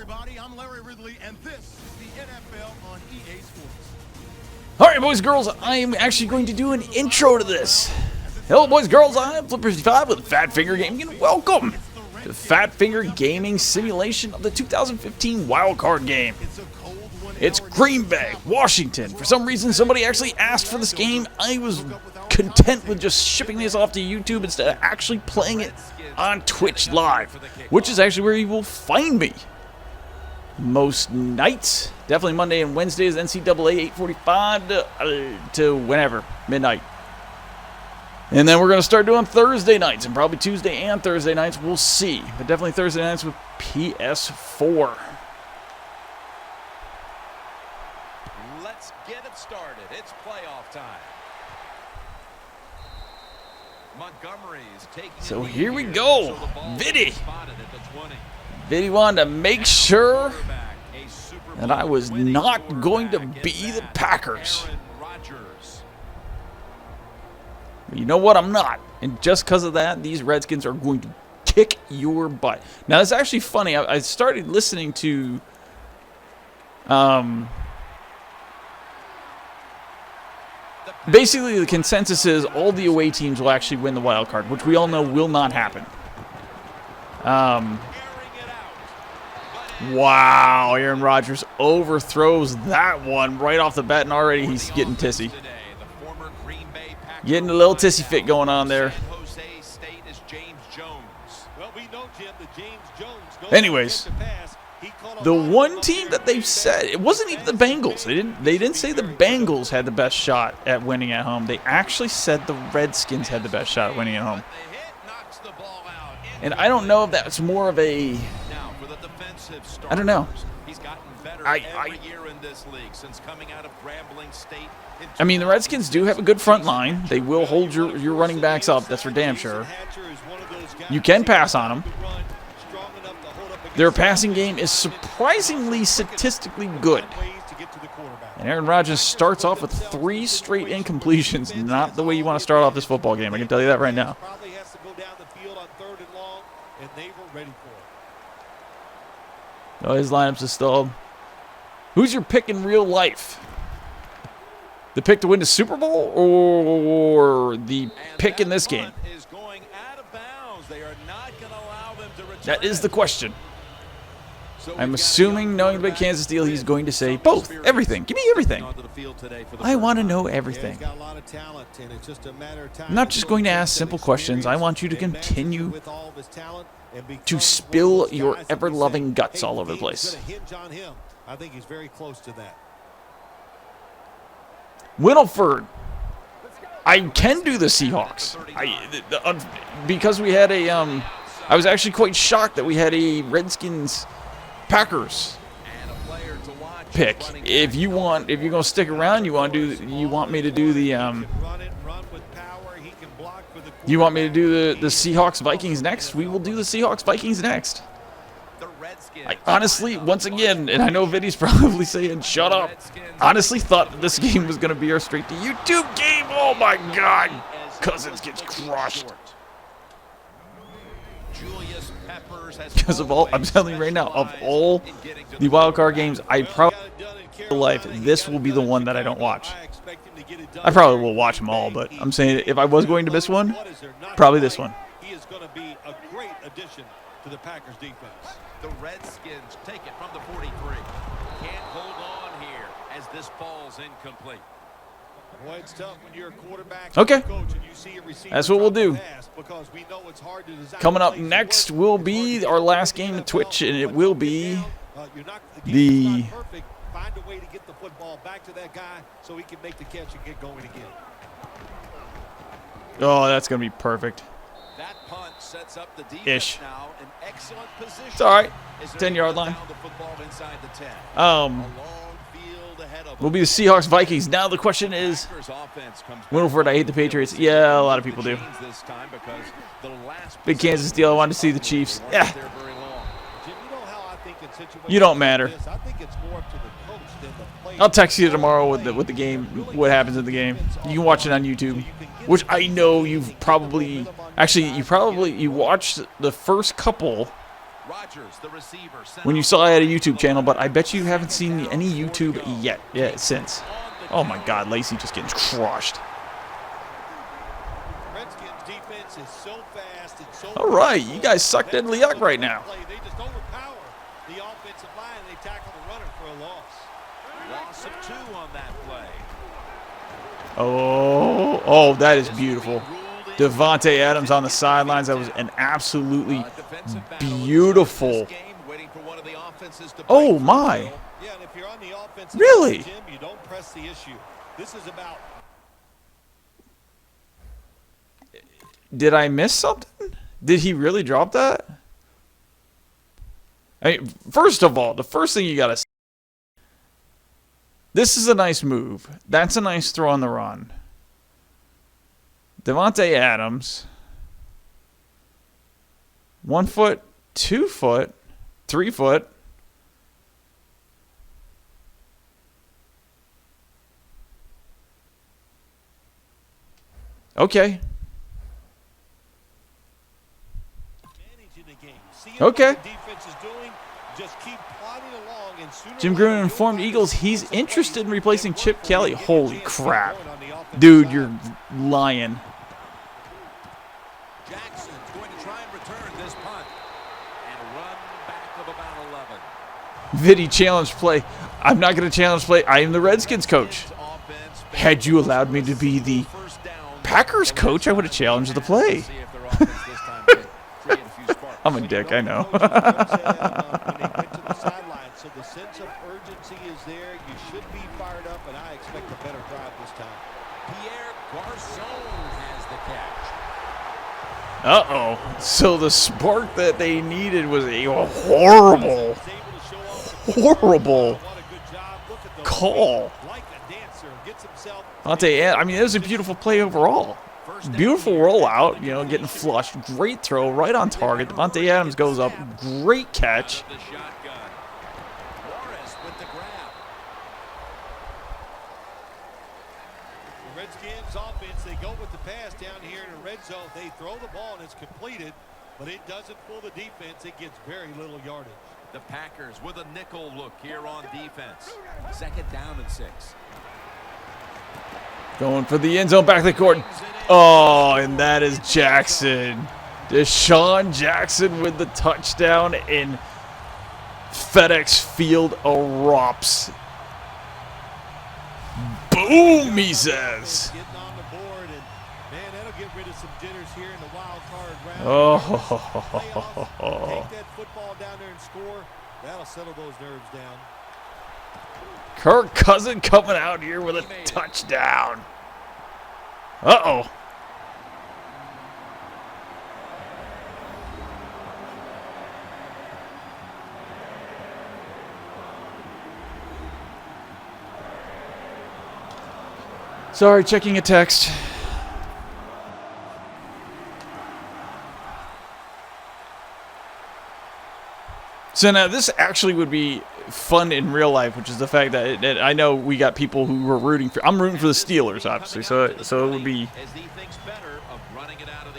everybody, I'm Larry Ridley, and this is the NFL on EA Sports. Alright, boys and girls, I am actually going to do an intro to this. Hello, boys and girls, I am Flipper65 with Fatfinger Gaming, and welcome to Fatfinger Gaming simulation of the 2015 Wildcard game. It's Green Bay, Washington. For some reason, somebody actually asked for this game. I was content with just shipping this off to YouTube instead of actually playing it on Twitch Live, which is actually where you will find me most nights. Definitely Monday and Wednesdays, NCAA 8:45 to whenever, midnight. And then we're going to start doing Thursday nights, and probably Tuesday and Thursday nights. We'll see. But definitely Thursday nights with PS4. Let's get it started. It's playoff time. Montgomery's taking So here we go. Viddy wanted to make sure that I was not going to be the Packers. But you know what? I'm not. And just because of that, these Redskins are going to kick your butt. Now, it's actually funny. I started listening to basically the consensus is all the away teams will actually win the wild card, which we all know will not happen. Wow, Aaron Rodgers overthrows that one right off the bat, and already he's getting tissy. Getting a little tissy fit going on there. Anyways, the one team that they've said, it wasn't even the Bengals. They didn't say the Bengals had the best shot at winning at home. They actually said the Redskins had the best shot at winning at home. And I don't know if that's more of a, I don't know. I mean, the Redskins do have a good front line. They will hold your running backs up. That's for damn sure. You can pass on them. Their passing game is surprisingly statistically good. And Aaron Rodgers starts off with 3 straight incompletions. Not the way you want to start off this football game. I can tell you that right now. Oh, his lineup's a stalled. Who's your pick in real life? The pick to win the Super Bowl or the pick in this game? That is the question. I'm assuming, knowing about Kansas Steel, he's going to say both. Everything. Give me everything. I want to know everything. I'm not just going to ask simple questions. I want you to continue to spill your ever-loving guts all over the place. I think he's very close to that. Winifred. I can do the Seahawks. Because we had a I was actually quite shocked that we had a Redskins Packers pick. If you're gonna stick around, you want me to do the Seahawks Vikings next? We will do the Seahawks Vikings next. I honestly, once again, and I know Viddy's probably saying, shut up, honestly thought that this game was going to be our straight to YouTube game. Oh my God. Cousins gets crushed. Because of all, I'm telling you right now, of all the wildcard games, I probably this will be the one that I don't watch. I probably will watch them all, but I'm saying if I was going to miss one, probably this one. He is going to be a great addition to the Packers defense. The Redskins take it from the 43. Can't hold on here as this falls incomplete. Boy, it's tough when you're a quarterback. Okay. Coach and you see a receiver that's what we'll do. because we know it's hard to design. Coming up next will be our last game of Twitch, and it will be the find a way to get the football back to that guy so he can make the catch and get going again. Oh, that's going to be perfect. That punt sets up the defense Ish. now in excellent position. It's all right. 10-yard line. Will be the Seahawks Vikings. Now the question is, Winifred, I hate the Patriots. Yeah, a lot of people do. Big Kansas Steel. I wanted to see the Chiefs. Yeah. You don't matter. I'll text you tomorrow with the game, what happens in the game. You can watch it on YouTube, which I know you've probably, actually you watched the first couple Rogers, the receiver, when you saw I had a YouTube channel, but I bet you haven't seen any YouTube yet since. Oh my God, Lacey just getting crushed. Redskins defense is so fast and so All right, you guys suck deadly yuck right now. They just overpower the offensive line and they tackle the runner for a loss. Loss of 2 on that play. Oh, that is beautiful. Devontae Adams on the sidelines. That was an absolutely beautiful. Oh my! Yeah, and if you're on the offensive Really? Jim, you don't press the issue. This is about. Did I miss something? Did he really drop that? I mean, first of all, the first thing you gotta say. This is a nice move. That's a nice throw on the run. Devontae Adams. 1 foot, 2 foot, 3 foot. Okay. Okay. Jim Gruden informed Eagles he's interested in replacing Chip Kelly. Holy crap. Dude, you're lying. Jackson's going to try and return this punt and run back of about 11. Viddy challenge play. I'm not going to challenge play. I am the Redskins coach. Had you allowed me to be the Packers coach, I would have challenged the play. I'm a dick, I know. So the sense of urgency is there. You should be fired up, and I expect a better drive this time. Pierre Garçon has the catch. Uh-oh. So the spark that they needed was a horrible call. I mean, it was a beautiful play overall. Beautiful rollout, you know, getting flushed. Great throw, right on target. Devontae Adams goes up. Great catch. Redskins offense, they go with the pass down here in the red zone. They throw the ball and it's completed, but it doesn't fool the defense. It gets very little yardage. The Packers with a nickel look here on defense. 2nd down and 6. Going for the end zone, back to the court. Oh, and that is Jackson. Deshaun Jackson with the touchdown, and FedEx Field erupts. Boom, he says. Getting on the board, and man, that'll get rid of some jitters here in the wild card round. Oh. Take that football down there and score. That'll settle those nerves down. Kirk Cousins coming out here with a touchdown. Uh-oh. Sorry, checking a text. So now this actually would be fun in real life, which is the fact that I know we got people who are rooting for. I'm rooting for the Steelers, obviously, so it would be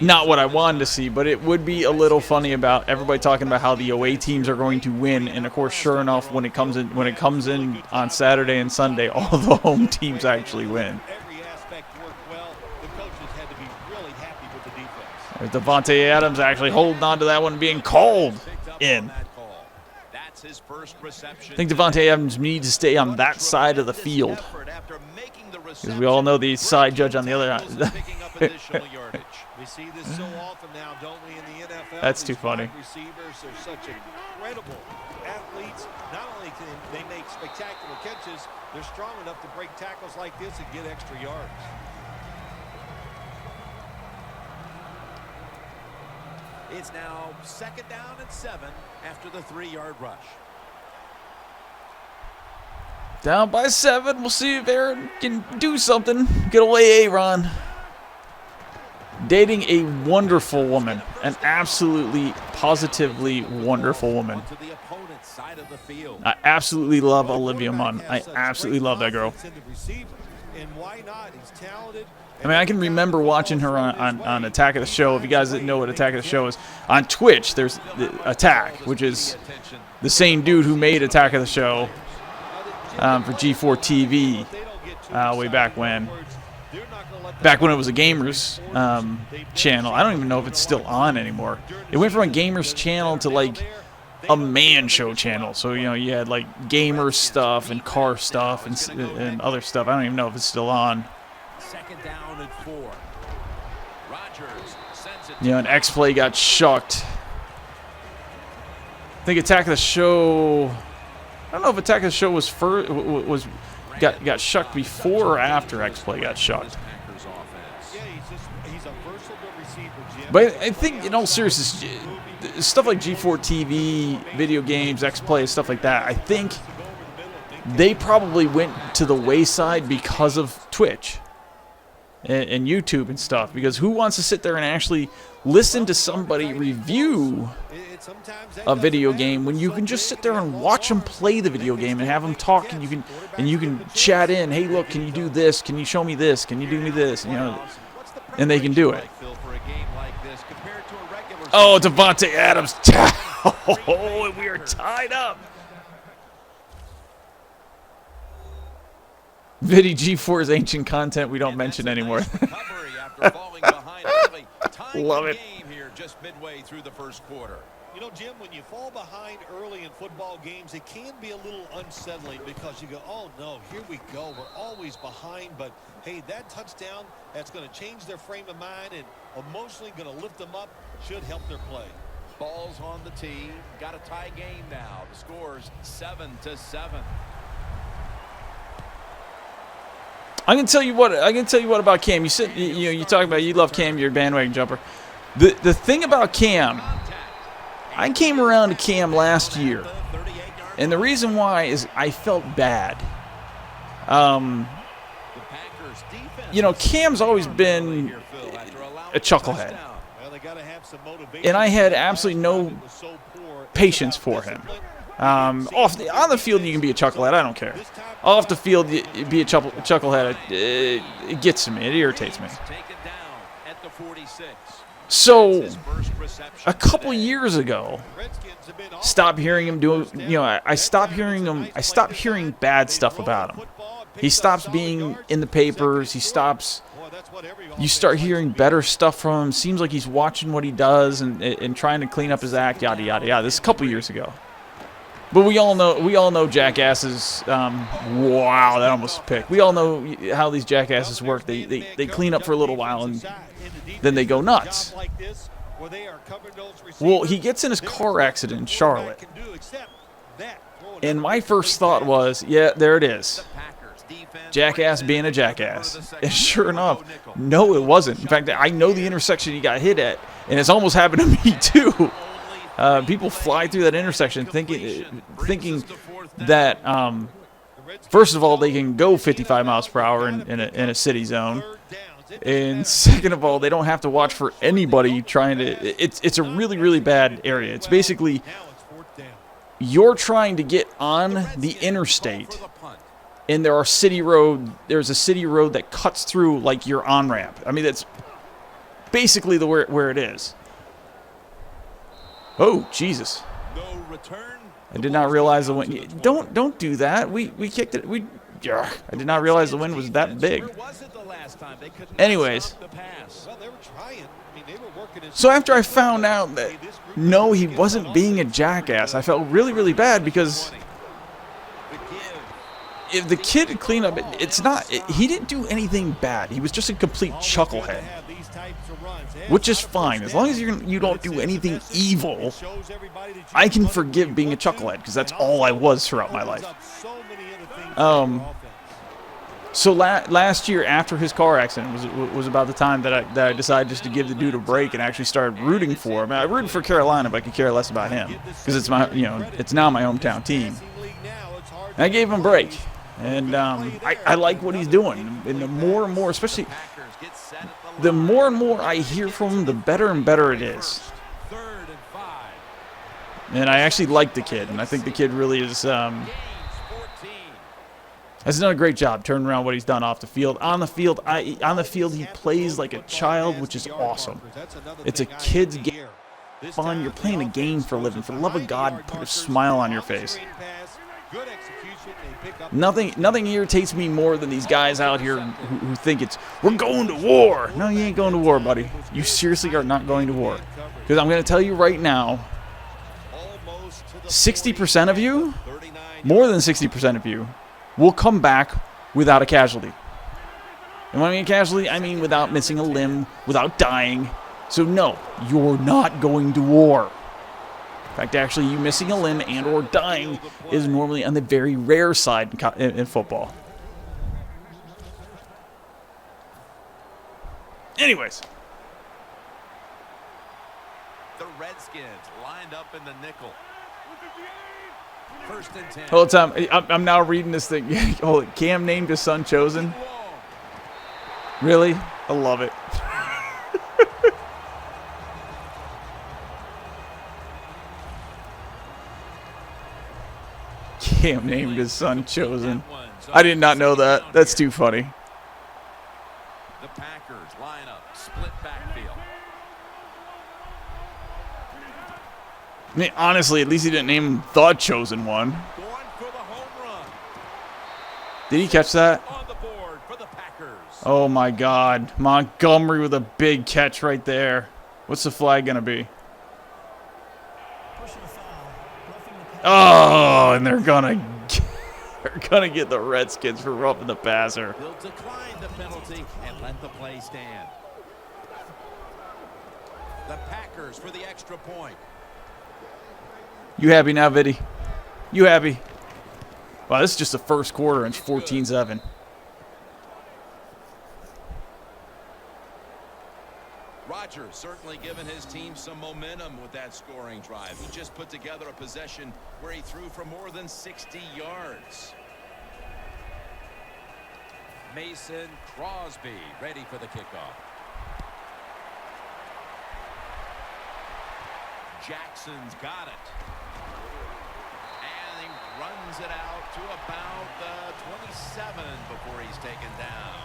not what I wanted to see, but it would be a little funny about everybody talking about how the away teams are going to win, and of course, sure enough, when it comes in on Saturday and Sunday, all the home teams actually win. Every aspect worked well. The coaches had to be really happy with the defense. Devontae Adams actually holding on to that one, being called in. I think Devontae Adams needs to stay on that side of the field, because we all know the side judge on the other side. We see this so often now, don't we, in the NFL? That's too funny. Receivers are such incredible athletes. Not only can they make spectacular catches, they're strong enough to break tackles like this and get extra yards. It's now 2nd down and 7 after the 3-yard rush. Down by 7. We'll see if Aaron can do something. Get away, Aaron. Dating a wonderful woman. An absolutely, positively wonderful woman. I absolutely love Olivia Munn. I absolutely love that girl. And why not? He's talented. I mean, I can remember watching her on Attack of the Show. If you guys didn't know what Attack of the Show is, on Twitch, there's Attack, which is the same dude who made Attack of the Show for G4 TV way back when. Back when it was a Gamers channel. I don't even know if it's still on anymore. It went from a Gamers channel to like a man show channel. So, you know, you had like gamer stuff and car stuff and other stuff. I don't even know if it's still on. Second down and 4. Rodgers sends it. You know, and X-Play got shucked. I think Attack of the Show. I don't know if Attack of the Show was got shucked before or after X-Play got shucked. But I think, in all seriousness, stuff like G4 TV, video games, X-Play, stuff like that, I think they probably went to the wayside because of Twitch and YouTube and stuff. Because who wants to sit there and actually listen to somebody review a video game when you can just sit there and watch them play the video game and have them talk, and you can chat in, hey, look, can you do this? Can you show me this? Can you do me this? You know, and they can do it. Oh, Devontae Adams. Oh, we are tied up. Vidi G4's ancient content we don't mention anymore. Love it. Just midway through the first quarter. You know, Jim, when you fall behind early in football games, it can be a little unsettling because you go, oh, no, here we go. We're always behind. But, hey, that touchdown, that's going to change their frame of mind and emotionally going to lift them up, should help their play. Ball's on the tee. Got a tie game now. The score's 7-7. I can tell you what about Cam. You talk about you love Cam, you're a bandwagon jumper. The thing about Cam, I came around to Cam last year, and the reason why is I felt bad. You know, Cam's always been a chucklehead, and I had absolutely no patience for him. On the field, you can be a chucklehead. I don't care. Off the field, be a chucklehead. It gets to me. It irritates me. So, a couple years ago, stopped hearing him do. You know, I stopped hearing him. I stopped hearing bad stuff about him. He stops being in the papers. He stops. You start hearing better stuff from him. Seems like he's watching what he does and trying to clean up his act. Yada yada yada. This is a couple years ago. But we all know jackasses. Wow, that almost picked. We all know how these jackasses work. They clean up for a little while and then they go nuts. Well, he gets in his car accident in Charlotte, and my first thought was, yeah, there it is. Jackass being a jackass. And sure enough, no, it wasn't. In fact, I know the intersection he got hit at, and it's almost happened to me too. People fly through that intersection thinking that, first of all, they can go 55 miles per hour in a city zone. And second of all, they don't have to watch for anybody trying to. It's a really, really bad area. It's basically you're trying to get on the interstate, and there's a city road that cuts through like your on-ramp. I mean, that's basically where it is. Oh, Jesus. I did not realize the wind. Don't do that. We kicked it. I did not realize the wind was that big. Anyways. So after I found out that, no, he wasn't being a jackass, I felt really, really bad because if the kid had cleaned up, he didn't do anything bad. He was just a complete chucklehead. Which is fine. As long as you don't do anything evil, I can forgive being a chucklehead, because that's all I was throughout my life. So last year, after his car accident, was about the time that I decided just to give the dude a break and actually started rooting for him. I rooted for Carolina, but I could care less about him because it's now my hometown team. And I gave him a break, and I like what he's doing. And the more and more, especially. The more and more I hear from him, the better and better it is. And I actually like the kid, and I think the kid really is Has done a great job turning around what he's done off the field. On the field, he plays like a child, which is awesome. It's a kid's game. Fun. You're playing a game for a living. For the love of God, put a smile on your face. Nothing irritates me more than these guys out here who think we're going to war. No, you ain't going to war, buddy. You seriously are not going to war. Because I'm going to tell you right now, 60% of you, more than 60% of you, will come back without a casualty. And when I mean casualty, I mean without missing a limb, without dying. So no, you're not going to war. In fact, actually, you missing a limb and or dying is normally on the very rare side in football. Anyways. The Redskins lined up in the nickel. First and 10. Hold on, I'm now reading this thing. Hold it. Cam named his son Chosen. Really? I love it. Cam named his son Chosen. I did not know that. That's too funny. The Packers line up, split backfield. I mean, honestly, at least he didn't name him the Chosen One. Going for the home run. Did he catch that? On the board for the Packers. Oh my God. Montgomery with a big catch right there. What's the flag going to be? Oh, and they're gonna get the Redskins for roughing the passer. They'll decline the penalty and let the play stand. The Packers for the extra point. You happy now, Viddy? You happy? Wow, this is just the first quarter and it's 14-7. Rodgers certainly given his team some momentum with that scoring drive. He just put together a possession where he threw for more than 60 yards. Mason Crosby ready for the kickoff. Jackson's got it. And he runs it out to about the 27 before he's taken down.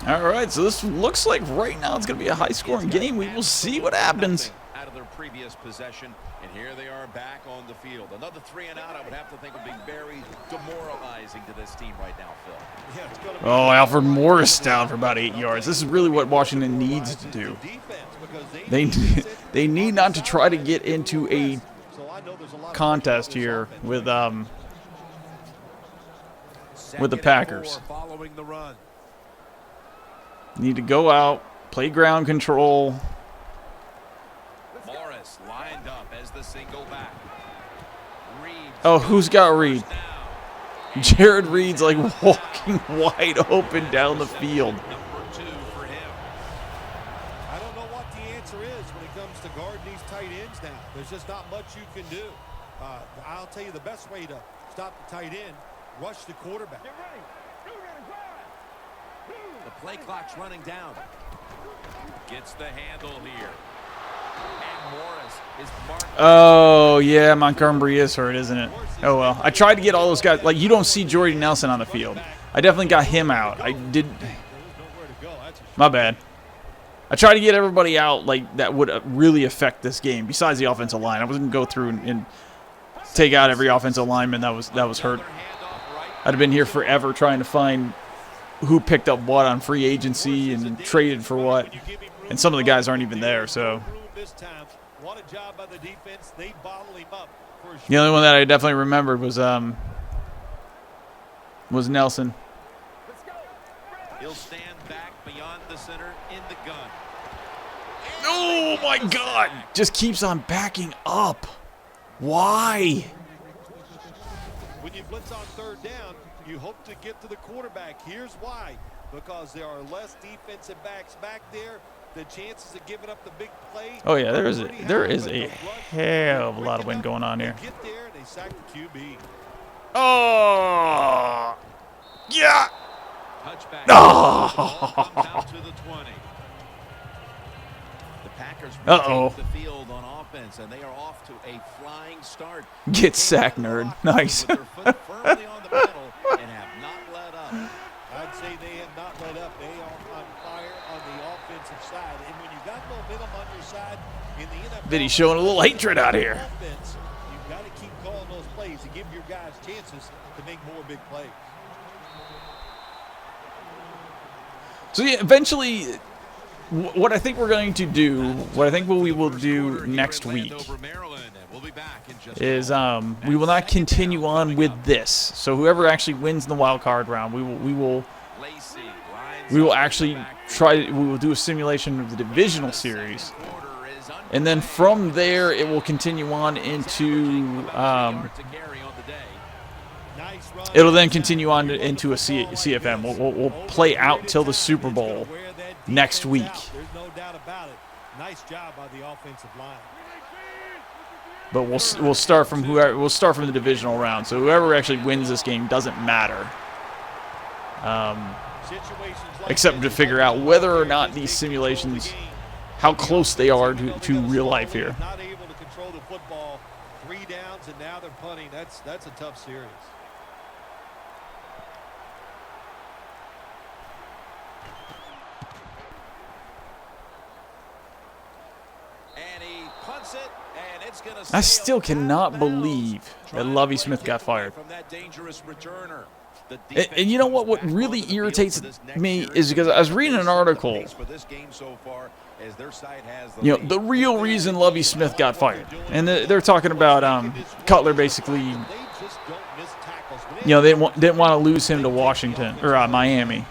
All right, so this looks like right now it's going to be a high-scoring game. We will see what happens. Out of their previous possession, and here they are back on the field. Another 3 and out, I would have to think, would be very demoralizing to this team right now, Phil. Oh, Alfred Morris down for about 8 yards. This is really what Washington needs to do. They need not to try to get into a contest here with the Packers. Following the run. Need to go out, play ground control. Morris lined up as the single back. Reed. Oh, who's got Reed? Jared Reed's like walking wide open down the field. Number 2 for him. I don't know what the answer is when it comes to guarding these tight ends now. There's just not much you can do. I'll tell you the best way to stop the tight end, rush the quarterback. Get ready. The play clock's running down. Gets the handle here. And Morris is marked. Oh, yeah, Montgomery is hurt, isn't it? Oh, well. I tried to get all those guys. Like, you don't see Jordy Nelson on the field. I definitely got him out. I did. My bad. I tried to get everybody out, like, that would really affect this game, besides the offensive line. I wasn't going to go through and take out every offensive lineman that was hurt. I'd have been here forever trying to find who picked up what on free agency and traded for what. And some of the guys aren't even there, so. The only one that I definitely remembered was Nelson. He'll stand back beyond the center in the gun. Oh, my God. Just keeps on backing up. Why? When you blitz on third down, you hope to get to the quarterback. Here's why. Because there are less defensive backs back there. The chances of giving up the big play. Oh, yeah, there is a hell of a lot of wind going on here. Get there and they sack the QB. Oh, yeah. Touchback. Oh. Out to the 20. The Packers Uh-oh. the field on offense, and they are off to a flying start. Get sacked, nerd. Nice. With their foot firmly on the pedal, and have not let up. I'd say they have not let up. They are on fire on the offensive side. And when you got momentum on your side in the NFL, Vinny's showing a little hatred out here. Offense, you've got to keep calling those plays to give your guys chances to make more big plays. So yeah, eventually, what I think we're going to do, what I think we will do next week is we will not continue on with this. So whoever actually wins the wild card round, we will actually we will do a simulation of the divisional series, and then from there it will continue on into it'll then continue on into a CFM. We'll play out till the Super Bowl next week. There's no doubt about it. Nice job by the offensive line. But we'll start from the divisional round. So whoever actually wins this game doesn't matter. Except to figure out whether or not these simulations, how close they are to real life here. Not able to control the football. 3 downs and now they're punting. That's a tough series. I still cannot believe that Lovie Smith got fired. And you know what? What really irritates me is because I was reading an article. You know, the real reason Lovie Smith got fired, and they're talking about Cutler basically. You know, they didn't want to lose him to Washington or Miami.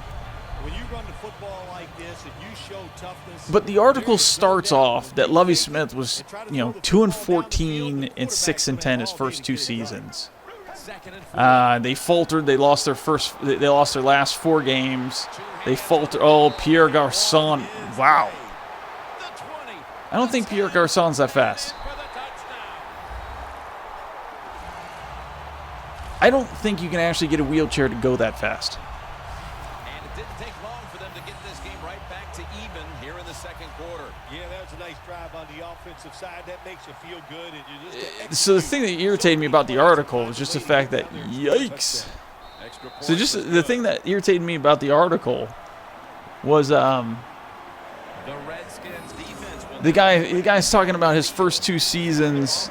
But the article starts off that Lovie Smith was, 2-14 and 6-10 his first 2 seasons. They faltered. They lost their last 4 games. They faltered. Oh, Pierre Garçon. Wow. I don't think Pierre Garçon's that fast. I don't think you can actually get a wheelchair to go that fast. And it didn't take long for them to get this game right back to even here in the second quarter. Yeah, that was a nice drive on the offensive side. That makes you feel good. And so the thing that irritated me about the article was just the fact that, yikes. So just the thing that irritated me about the article was the guy's talking about his first 2 seasons,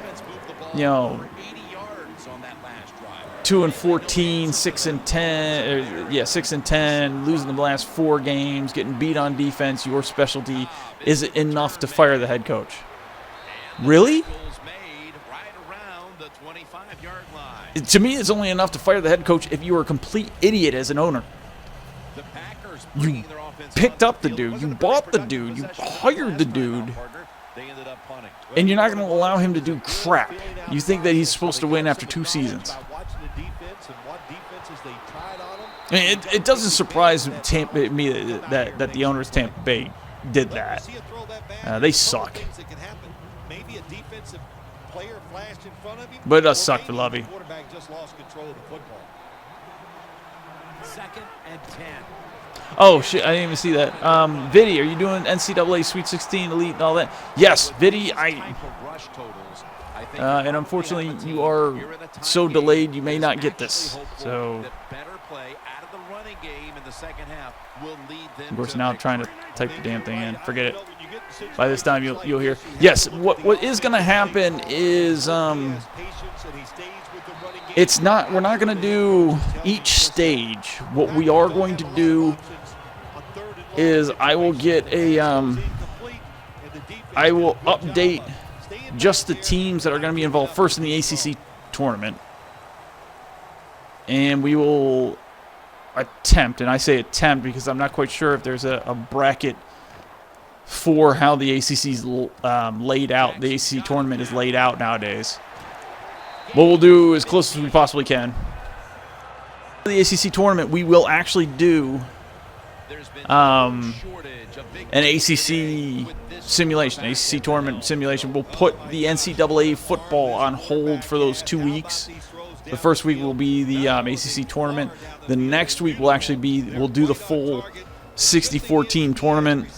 2-14, 6-10, 6-10, losing the last 4 games, getting beat on defense. Your specialty is it enough to fire the head coach? Really? To me, it's only enough to fire the head coach if you are a complete idiot as an owner. You picked up the dude, you bought the dude, you hired the dude, and you're not going to allow him to do crap. You think that he's supposed to win after 2 seasons. I mean, it doesn't surprise me that the owners of Tampa Bay did that. They suck. But it does suck for Lovie. Oh, shit, I didn't even see that. Viddy, are you doing NCAA Sweet 16 Elite and all that? Yes, Viddy, and unfortunately, you are so delayed, you may not get this. So, of course, now I'm trying to type the damn thing in. Forget it. By this time, you'll hear. Yes, what is going to happen is it's not. We're not going to do each stage. What we are going to do is I will get a. I will update just the teams that are going to be involved first in the ACC tournament, and we will attempt, and I say attempt because I'm not quite sure if there's a bracket for how the ACC's laid out. The ACC tournament is laid out nowadays. What we'll do as close as we possibly can. For the ACC tournament, we will actually do an ACC simulation, ACC tournament simulation. We'll put the NCAA football on hold for those 2 weeks. The first week will be the ACC tournament. The next week will actually be, we'll do the full 64-team tournament.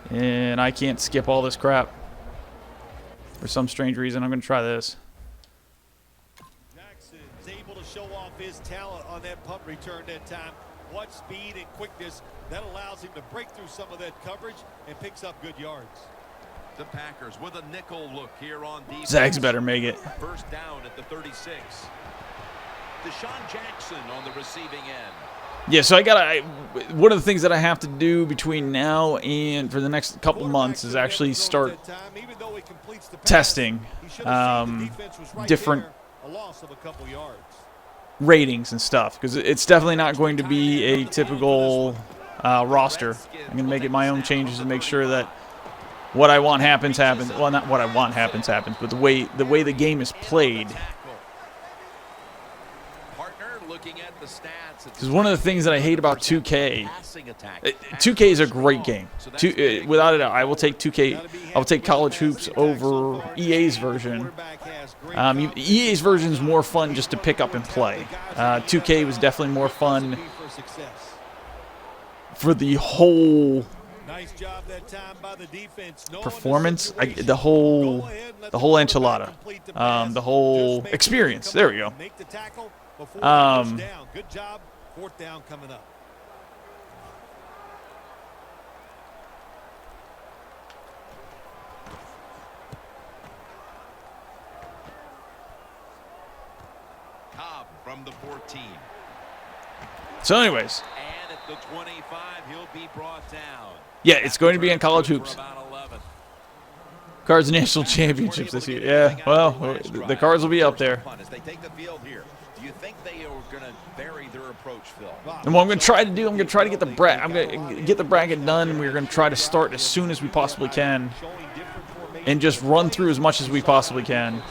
And I can't skip all this crap. For some strange reason, I'm going to try this. his talent on that punt return that time. What speed and quickness that allows him to break through some of that coverage and picks up good yards. The Packers with a nickel look here on defense. Zags better make it. First down at the 36. Deshaun Jackson on the receiving end. Yeah, so one of the things that I have to do between now and for the next couple months is actually start testing different ratings and stuff, because it's definitely not going to be a typical roster. I'm going to make it my own changes to make sure that what I want happens. Well, not what I want happens, but the way the game is played. Because one of the things that I hate about 2K, 2K is a great game. Without a doubt, I will take 2K. I will take College Hoops over EA's version. EA's version is more fun just to pick up and play. 2K was definitely more fun for the whole performance, the whole enchilada, the whole experience. There we go. Good job. Fourth down coming up. Cobb from the 14. So anyways. And at the 25, he'll be brought down. Yeah, it's going to be in College Hoops. Cards National Championships this year. Yeah, well, the Cards will be up there. As they take the field here, do you think they are going to vary their approach, Phil? And what I'm going to try to do, I'm going to try to get the bracket. I'm going to get the bracket done. We're going to try to start as soon as we possibly can, and just run through as much as we possibly can.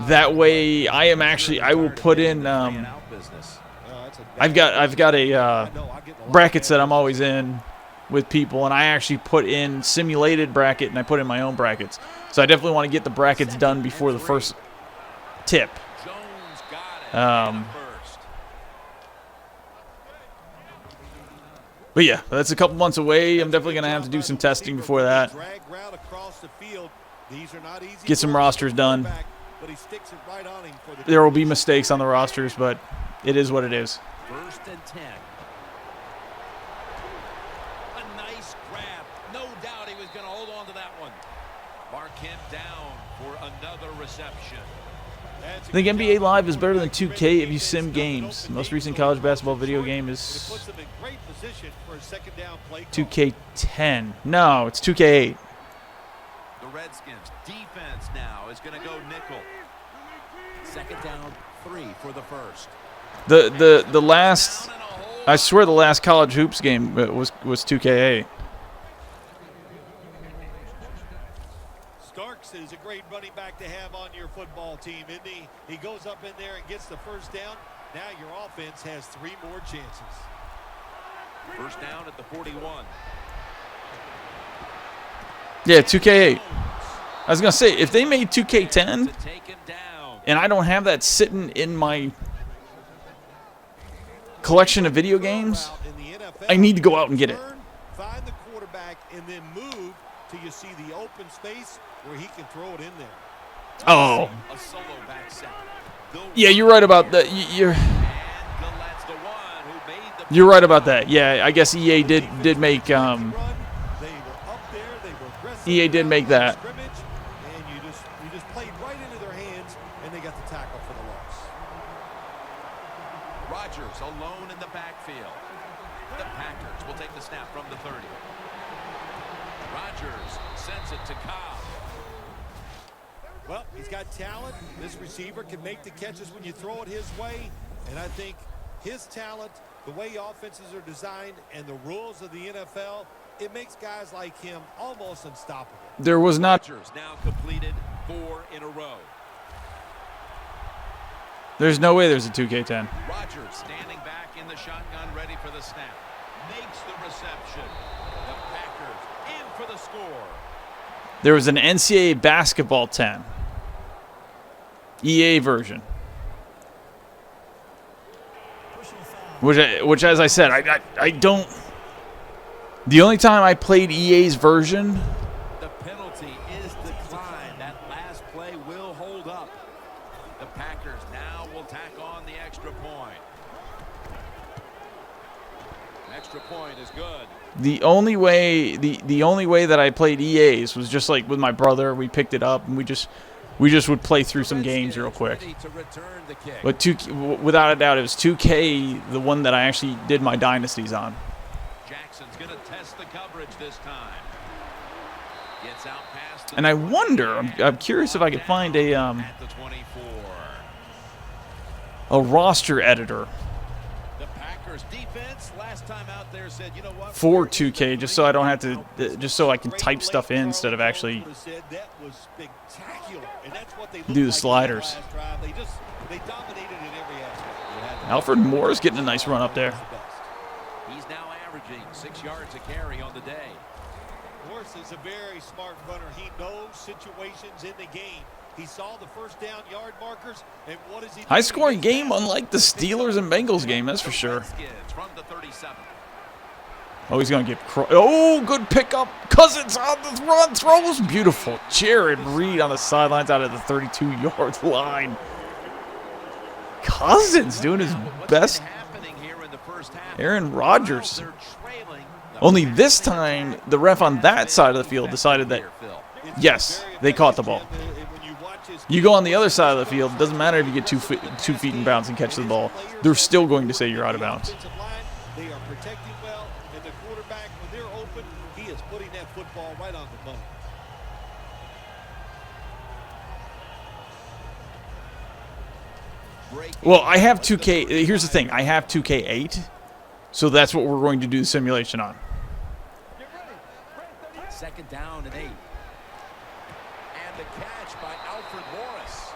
That way, I will put in. I've got a brackets that I'm always in with people, and I actually put in simulated bracket, and I put in my own brackets. So I definitely want to get the brackets done before the first tip. But yeah, that's a couple months away. I'm definitely going to have to do some testing before that. Get some rosters done. There will be mistakes on the rosters, but it is what it is. First and 10. A nice grab. No doubt he was going to hold on to that one. Mark him down for another reception. I think NBA Live is better than 2K if you sim games. The most recent college basketball video game is 2K10. No, it's 2K8. The Redskins defense now is going to go nickel. Second down, 3 for the first. The last, I swear the last College Hoops game was 2K8. Starks is a great running back to have on your football team, isn't he? He goes up in there and gets the first down. Now your offense has 3 more chances. First down at the 41. Yeah, 2K8. I was going to say, if they made 2K10, and I don't have that sitting in my collection of video games, I need to go out and get it. Find the quarterback and then move till you see the open space where he can throw it in there. Oh. Yeah, you're right about that. You're right about that. Yeah, I guess EA did make EA did make that. And you just played right into their hands, and they got the tackle for the loss. Rodgers alone in the backfield. The Packers will take the snap from the 30. Rodgers sends it to Cobb. Well, he's got talent. This receiver can make the catches when you throw it his way, and I think his talent, the way offenses are designed, and the rules of the NFL, it makes guys like him almost unstoppable. There was not. Rodgers now completed 4 in a row. There's no way there's a 2K10. Rodgers standing back in the shotgun, ready for the snap. Makes the reception. The Packers in for the score. There was an NCAA basketball 10. EA version. Which as I said, I don't. The only time I played EA's version. The penalty is declined. That last play will hold up. extra point is good. The only way that I played EAs was just like with my brother. We picked it up and we just would play through some games real quick. But without a doubt, it was 2K, the one that I actually did my dynasties on. Jackson's going to test the coverage this time. Gets out past And I wonder, I'm curious if I could find a at the 24. roster editor The Packers defense last time out there said, you know what? for 2K, just so I don't have to, just so I can type stuff in instead of actually That was spectacular, and that's what they do the sliders. They dominated in every aspect. Alfred Moore's getting a nice run up there. He's now averaging 6 yards a carry on the day. Morris is a very smart runner. He knows situations in the game. He saw the first down yard markers, and what is he doing? High-scoring game, unlike the Steelers and Bengals game, that's for sure. Redskins from the 37. Oh, he's going to get... Oh, good pickup. Cousins on the run. Throws. Beautiful. Jared Reed on the sidelines out of the 32-yard line. Cousins doing his best. Aaron Rodgers. Only this time, the ref on that side of the field decided that, yes, they caught the ball. You go on the other side of the field, it doesn't matter if you get 2 feet in bounds and catch the ball. They're still going to say you're out of bounds. They are protecting well, and the quarterback, when they're open, he is putting that football right on the money. Well, I have 2K. Here's the thing. I have 2K8, so that's what we're going to do the simulation on. Second down and 8. And the catch by Alfred Morris.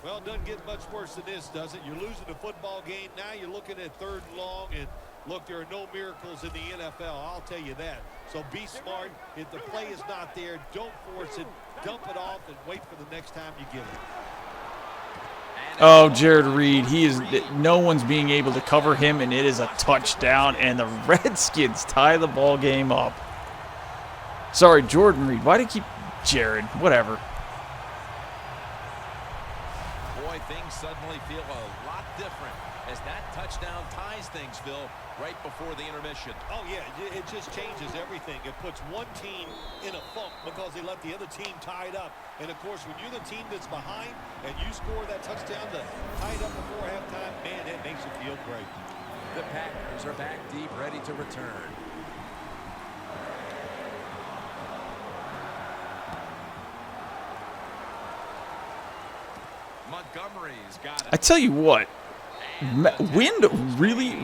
Well, it doesn't get much worse than this, does it? You're losing a football game. Now you're looking at 3rd and long, and look, there are no miracles in the NFL. I'll tell you that. So be smart. If the play is not there, don't force it. Dump it off and wait for the next time you get it. Oh, Jared Reed. No one's being able to cover him, and it is a touchdown, and the Redskins tie the ball game up. Sorry, Jordan Reed. Why do you keep Jared? Whatever. Boy, things suddenly feel a lot different as that touchdown ties things, Phil, right before the intermission. Oh, yeah, it just changes everything. It puts one team in a funk because they let the other team tie it up. And, of course, when you're the team that's behind and you score that touchdown to tie it up before halftime, man, that makes you feel great. The Packers are back deep, ready to return. Montgomery's got it. I tell you what, wind really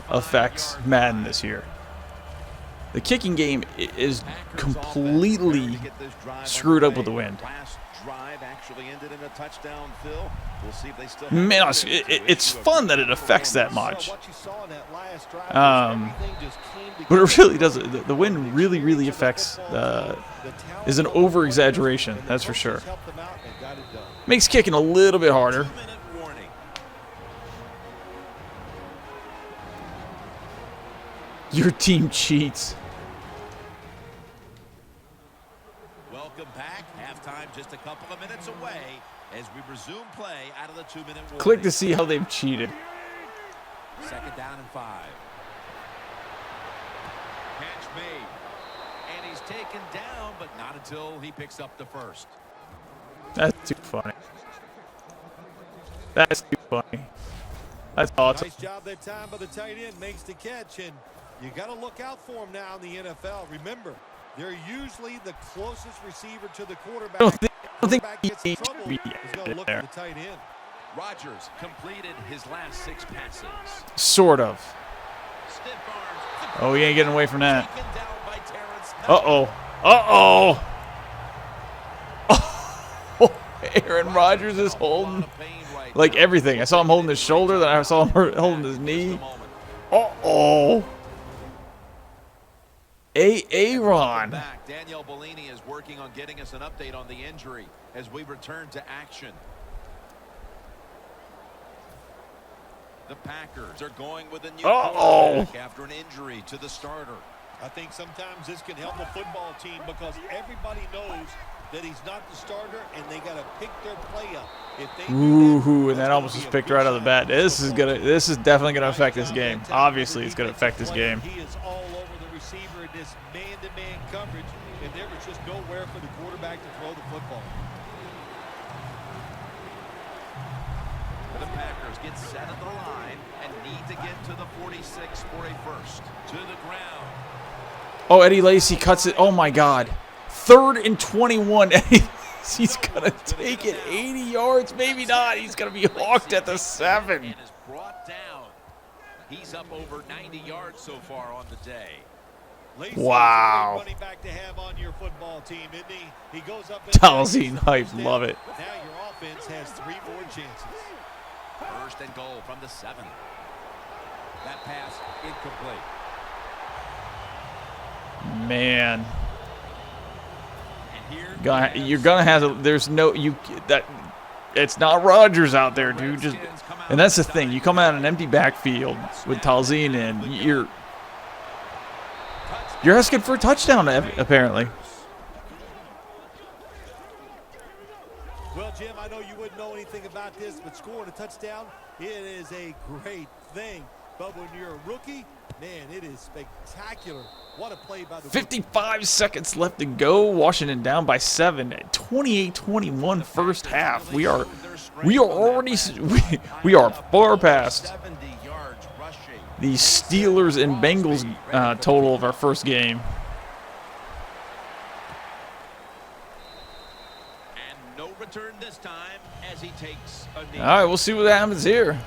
affects Madden this year. The kicking game is completely screwed up with the wind. Last drive actually ended in a touchdown, Phil. We'll see if they still Man, it's fun that it affects that much. But it really does. The wind really affects. Is an over-exaggeration, that's for sure. Makes kicking a little bit harder. 2-minute warning. Your team cheats. Welcome back. Halftime just a couple of minutes away as we resume play out of the 2-minute warning. Click to see how they've cheated. Second down and 5. Catch made. And he's taken down, but not until he picks up the first. That's too funny. That's too funny. That's awesome. Nice job that time by the tight end. Makes the catch, and you got to look out for him now in the NFL. Remember, they're usually the closest receiver to the quarterback. I don't think he Gets in needs trouble, to be he's going to look there. at the tight end. Rodgers completed his last 6 passes. Sort of. Stiff arms. Oh, he ain't getting away from that. Taken down by Terrence. Uh-oh. Aaron Rodgers is holding like everything. I saw him holding his shoulder, then I saw him holding his knee. Uh-oh. Aaron. Danielle Bellini is working on getting us an update on the injury as we return to action. The Packers are going with a new quarterback after an injury to the starter. I think sometimes this can help a football team because everybody knows that he's not the starter, and they got to pick their play up. If they Ooh, and that almost was picked right out of the bat. This is definitely gonna affect this game. Obviously, it's gonna affect this game. He is all over the receiver in this man-to-man coverage, and there was just nowhere for the quarterback to throw the football. The Packers get set at the line and need to get to the 46 for a first. To the ground. Oh, Eddie Lacy cuts it. Oh my God. 3rd and 21. He's gonna take it 80 yards, maybe not. He's gonna be hawked at the 7. And is brought down. He's up over 90 yards so far on the day. Wow. Running back to have on your football team, isn't he? He goes up. Talzine hype, love it. Now your offense has 3 more chances. First and goal from the 7. That pass incomplete. Man. You're gonna have to, there's no it's not Rodgers out there, dude. And that's the thing. You come out an empty backfield with Talzine in, you're asking for a touchdown apparently. Well, Jim, I know you wouldn't know anything about this, but scoring a touchdown, it is a great thing. But when you're a rookie, man, it is spectacular. What a play by the 55 seconds left to go. Washington down by 7. 28-21 first half. We are far past the Steelers and Bengals total of our first game. And no return this time as he takes a knee. All right, we'll see what happens here.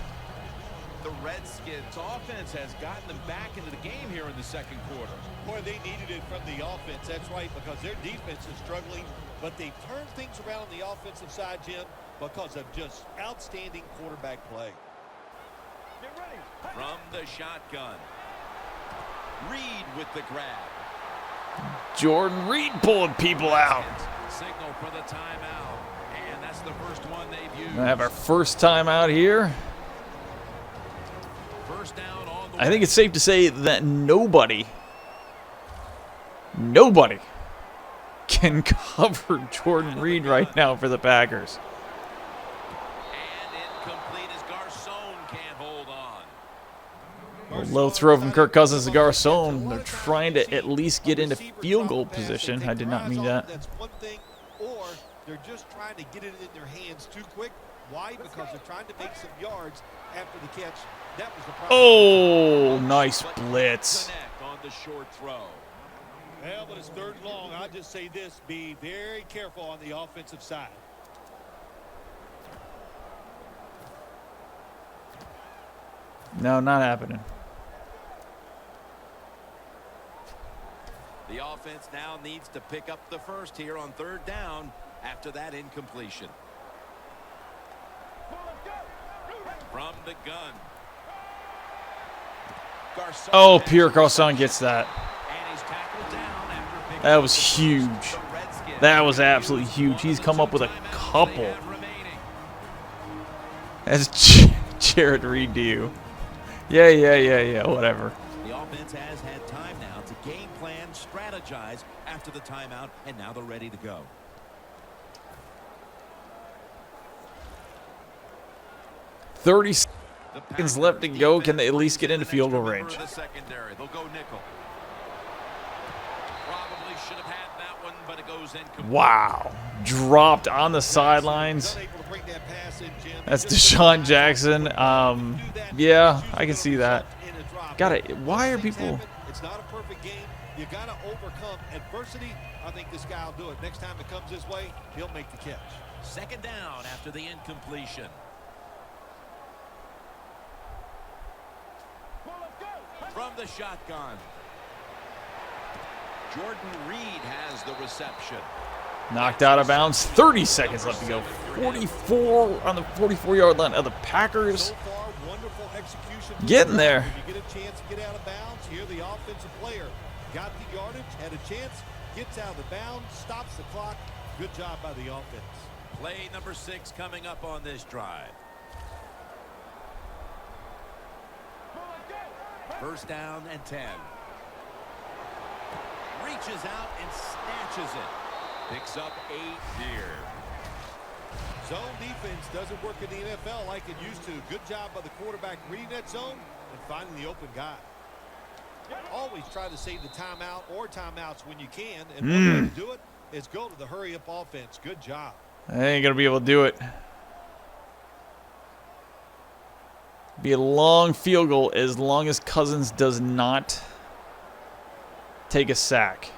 The Redskins offense has gotten them back into the game here in the second quarter. Boy, they needed it from the offense. That's right, because their defense is struggling. But they've turned things around on the offensive side, Jim, because of just outstanding quarterback play. From the shotgun. Reed with the grab. Jordan Reed pulling people out. Signal for the timeout. And that's the first one they've used. We have our first timeout here. First down on the I think it's safe to say that nobody can cover Jordan Reed right now for the Packers. And incomplete as Garcon can't hold on. A low throw from Kirk Cousins to Garcon. They're trying to at least get into field goal position. I did not mean that. That's one thing, or they're just trying to get it in their hands too quick. Why? Because they're trying to make some yards after the catch. That was the problem. Oh, nice blitz. Connect on the short throw. Well, but it's 3rd and long. I'll just say this. Be very careful on the offensive side. No, not happening. The offense now needs to pick up the first here on 3rd down after that incompletion. From the gun. Garcon. Oh, Pierre Garcon gets that. And he's tackled down after picking That up was the huge. The Redskins. That was absolutely huge. He's come up with a couple. As Jared Reed do. Yeah, whatever. The offense has had time now to game plan, strategize after the timeout, and now they're ready to go. Thirty seconds left to go. Can they at least get into field goal range? The secondary, they'll go nickel. Probably should have had that one, but it goes incomplete. Wow. Dropped on the sidelines. That's Deshaun Jackson. Yeah, I can see that. Why are people... It's not a perfect game. You got to overcome adversity. I think this guy will do it. Next time it comes this way, he'll make the catch. 2nd down after the incompletion. From the shotgun. Jordan Reed has the reception. Knocked out of bounds. 30 seconds left to go. 44 on the 44-yard line of the Packers. So far, wonderful execution. Getting there. If you get a chance to get out of bounds, here the offensive player got the yardage, had a chance, gets out of the bounds, stops the clock. Good job by the offense. Play number 6 coming up on this drive. First down and 10. Reaches out and snatches it. Picks up 8 here. Zone defense doesn't work in the NFL like it used to. Good job by the quarterback reading that zone and finding the open guy. Always try to save the timeout or timeouts when you can. And one way to do it is go to the hurry-up offense. Good job. I ain't going to be able to do it. Be a long field goal as long as Cousins does not take a sack.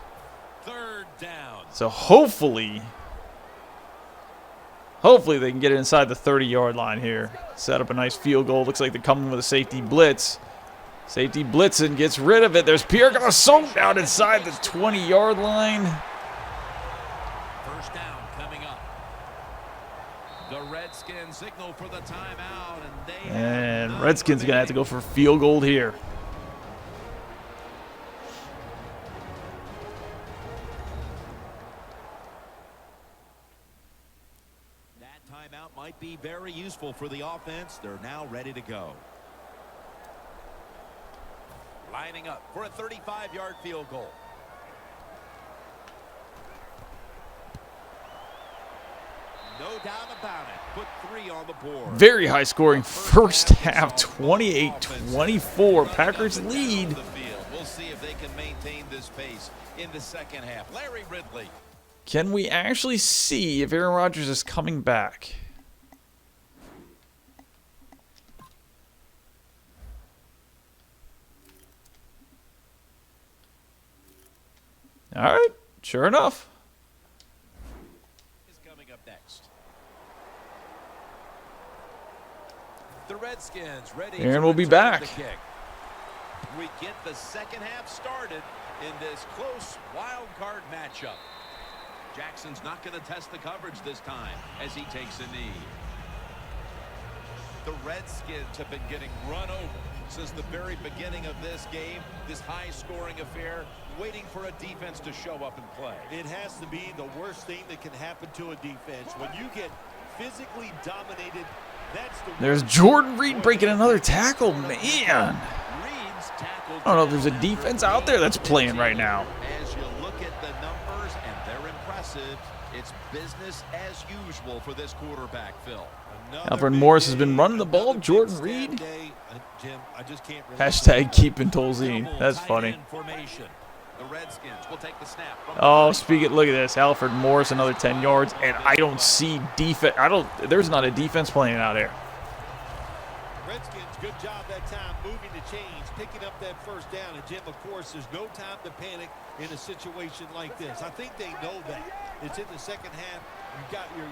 3rd down. So hopefully they can get it inside the 30-yard line here. Set up a nice field goal. Looks like they're coming with a safety blitz. Safety blitzing, gets rid of it. There's Pierre Garçon down inside the 20-yard line. 1st down coming up. The Redskins signal for the timeout, and Redskins are going to have to go for field goal here. That timeout might be very useful for the offense. They're now ready to go. Lining up for a 35-yard field goal. No doubt about it. Put 3 on the board. Very high scoring first half, 28-24. Packers lead. We'll see if they can maintain this pace in the 2nd half. Larry Ridley. Can we actually see if Aaron Rodgers is coming back? All right, sure enough. Is coming up next. The Redskins ready. Aaron will be back. We get the 2nd half started in this close wild card matchup. Jackson's not going to test the coverage this time as he takes a knee. The Redskins have been getting run over since the very beginning of this game. This high-scoring affair, waiting for a defense to show up and play. It has to be the worst thing that can happen to a defense. When you get physically dominated, that's the There's Jordan Reed breaking another tackle. Man, I don't know if there's a defense out there that's playing right now. As you look at the numbers, and they're impressive, it's business as usual for this quarterback, Phil. Alfred Morris has been running the ball. Jordan Reed. Hashtag keeping Tolzien. That's funny. The Redskins will take the snap. Oh, look at this. Alfred Morris, another 10 yards, and I don't see defense. There's not a defense playing out here. Redskins, good job that time moving the chains, picking up that 1st down. And Jim, of course, there's no time to panic in a situation like this. I think they know that. It's in the 2nd half.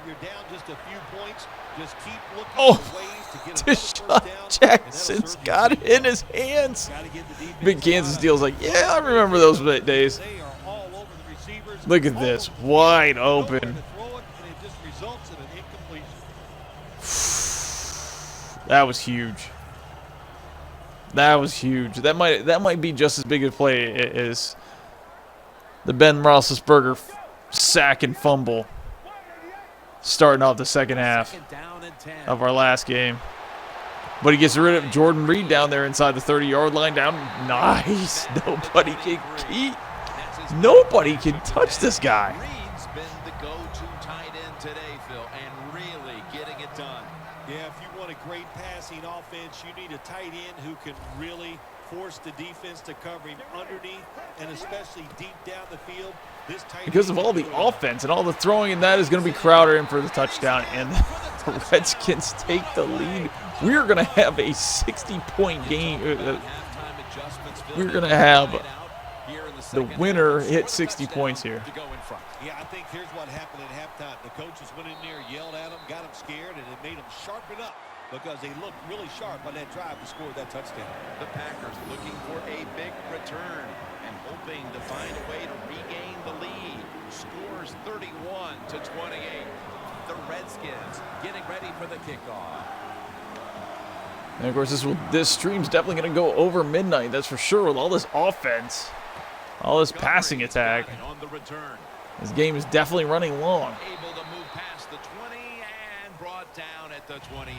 You're down just a few points. Just keep looking for ways to get another 1st down. Jackson's got it in his hands. Big Kansas deal's like, yeah, I remember those days. They are all over the receivers. Look at this, wide open. That was huge. That was huge. That might be just as big a play as the Ben Roethlisberger sack and fumble starting off the 2nd half of our last game. But he gets rid of Jordan Reed down there inside the 30-yard line. Down, nice. Nobody can touch this guy. Reed's been the go-to tight end today, Phil, and really getting it done. Yeah, if you want a great passing offense, you need a tight end who can really force the defense to cover him underneath and especially deep down the field. Because of all the offense and all the throwing, and that is going to be Crowder in for the touchdown, and the Redskins take the lead. We're going to have a 60-point game. We're going to have the winner hit 60 points here. Yeah, I think here's what happened at halftime. The coaches went in there, yelled at them, got them scared, and it made them sharpen up because they looked really sharp on that drive to score that touchdown. The Packers looking for a big return and hoping to find a way to regain the lead. Scores 31-28. The Redskins getting ready for the kickoff. And of course, this stream's definitely going to go over midnight. That's for sure. With all this offense, all this passing attack, on the return. This game is definitely running long. Able to move past the 20 and brought down at the 23.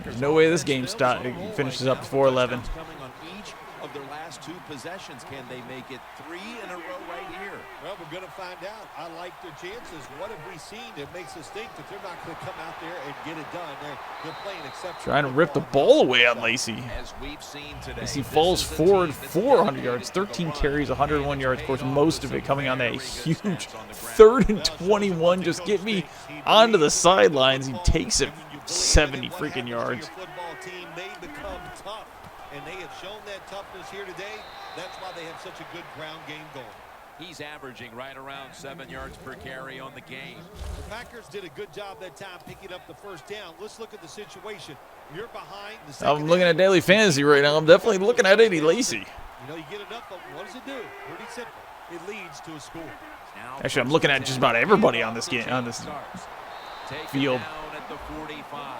There's no way this game finishes up before 11. Coming on each of their last 2 possessions. Can they make it 3 in a row right here? Well, we're going to find out. I like their chances. What have we seen that makes us think that they're not going to come out there and get it done? They're playing exceptional. Trying to rip the ball away on Lacey. As we've seen today, Lacey falls forward 400 yards, 13 carries, 101 yards. Of course, most of it coming on that huge 3rd and 21. Just get me onto the sidelines. He takes it 70 freaking yards. Football team, they become tough, and they have shown that toughness here today. That's why they have such a good ground game going. He's averaging right around 7 yards per carry on the game. The Packers did a good job that time picking up the first down. Let's look at the situation. You're behind. I'm looking at daily fantasy right now. I'm definitely looking at Eddie Lacy. You know, you get enough of them. What does it do? Pretty simple. It leads to a score. Actually, I'm looking at just about everybody on this game, on this field. Down at the 45.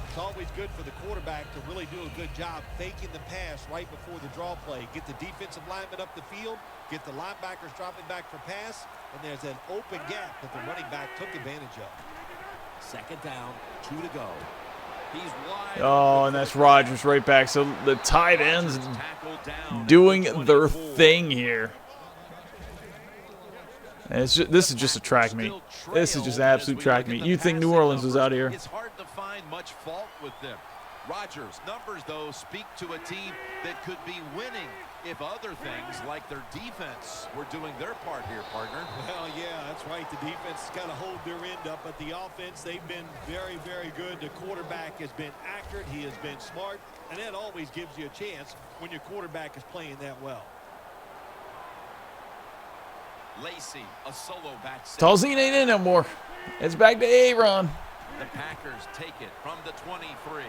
It's always good for the quarterback to really do a good job faking the pass right before the draw play. Get the defensive lineman up the field, get the linebackers dropping back for pass, and there's an open gap that the running back took advantage of. 2nd down, 2 to go. He's wide. Oh, and that's Rodgers right back. So the tight ends doing their thing here. And this is just a track meet. This is just absolute track meet. You'd think New Orleans was out here. It's hard to find much fault with them. Rodgers' numbers, though, speak to a team that could be winning if other things like their defense were doing their part here, partner. Well, yeah, that's right. The defense has got to hold their end up, but the offense, they've been very, very good. The quarterback has been accurate. He has been smart, and that always gives you a chance when your quarterback is playing that well. Lacey, a solo back. Talzine ain't in no more. It's back to Aaron. The Packers take it from the 23.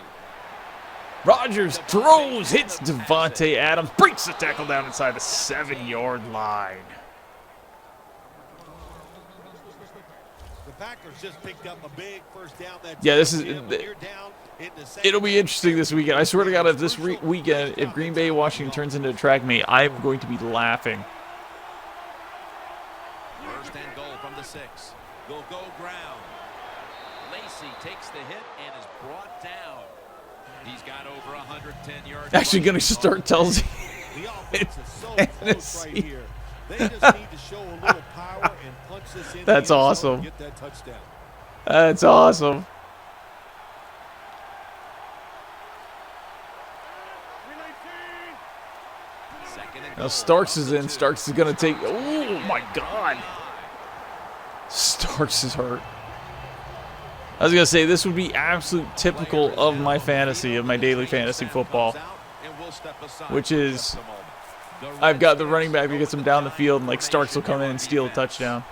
Rodgers throws, hits Devontae Adams, breaks the tackle down inside the 7-yard line. The Packers just picked up a big first down. Yeah, this is. It'll be interesting this weekend. I swear to God, if this weekend, if Green Bay Washington turns into a track meet, I'm going to be laughing. First and goal from the 6. They'll go ground. Lacey takes the hit and is brought down. He's got over 110 yards. Actually going to start tells you. The offense is so close right here. They just need to show a little power and punch this in. That's awesome. Get that touchdown. That's awesome. Now Starks is in. Starks is going to take. Oh my God. Starks is hurt. I was going to say, this would be absolute typical of my fantasy, of my daily fantasy football, which is I've got the running back that gets him down the field, and like Starks will come in and steal a touchdown.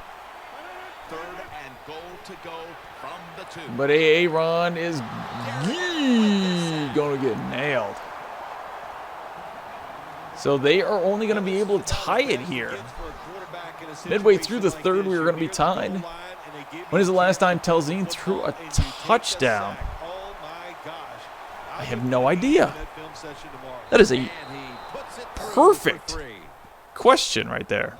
But Aaron is going to get nailed. So they are only going to be able to tie it here. Midway through the 3rd, we were going to be tied. When is the last time Talzine threw a touchdown? I have no idea. That is a perfect question right there.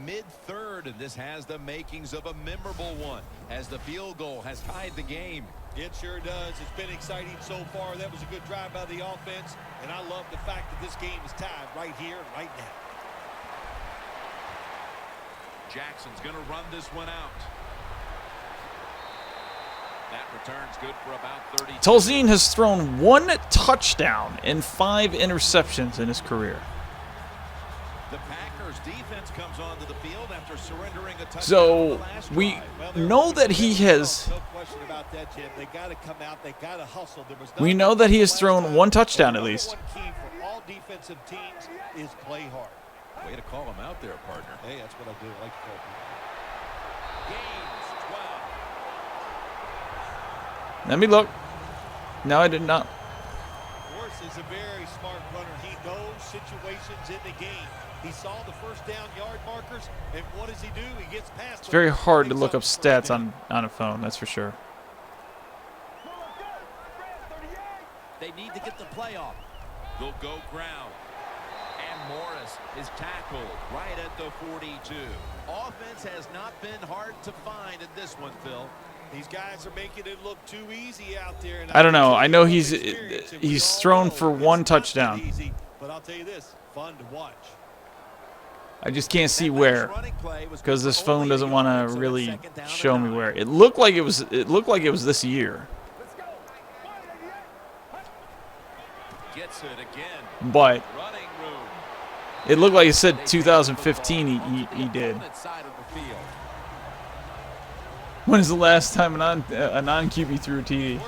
Mid-3rd, and this has the makings of a memorable one, as the field goal has tied the game. It sure does. It's been exciting so far. That was a good drive by the offense, and I love the fact that this game is tied right here, right now. Jackson's going to run this one out. That return's good for about 30. Talzine has thrown 1 touchdown and 5 interceptions in his career. The Packers defense comes onto the field after surrendering a touchdown. So we know that he has. No question about that, Jim. They got to come out. They got to hustle. We know that he has thrown 1 touchdown at least. One key for all defensive teams is play hard. Way to call him out there, partner. Hey, that's what I do. I like to call people. Gains 12. Let me look. No, I did not. Morris is a very smart runner. He knows situations in the game. He saw the first down yard markers, and what does he do? He gets past. It's very hard to look up stats on a phone, that's for sure. They need to get the play off. They'll go ground. And Morris is tackled right at the 42. Offense has not been hard to find in this one, Phil. These guys are making it look too easy out there. And I don't know. I know he's thrown for one touchdown. Easy, but I'll tell you this, fun to watch. I just can't see where, because this phone doesn't want to really show me where. It looked like it was. It looked like it was this year. Gets it again. But Running room. it looked like it said 2015. He did. When is the last time a non-QB threw a TD?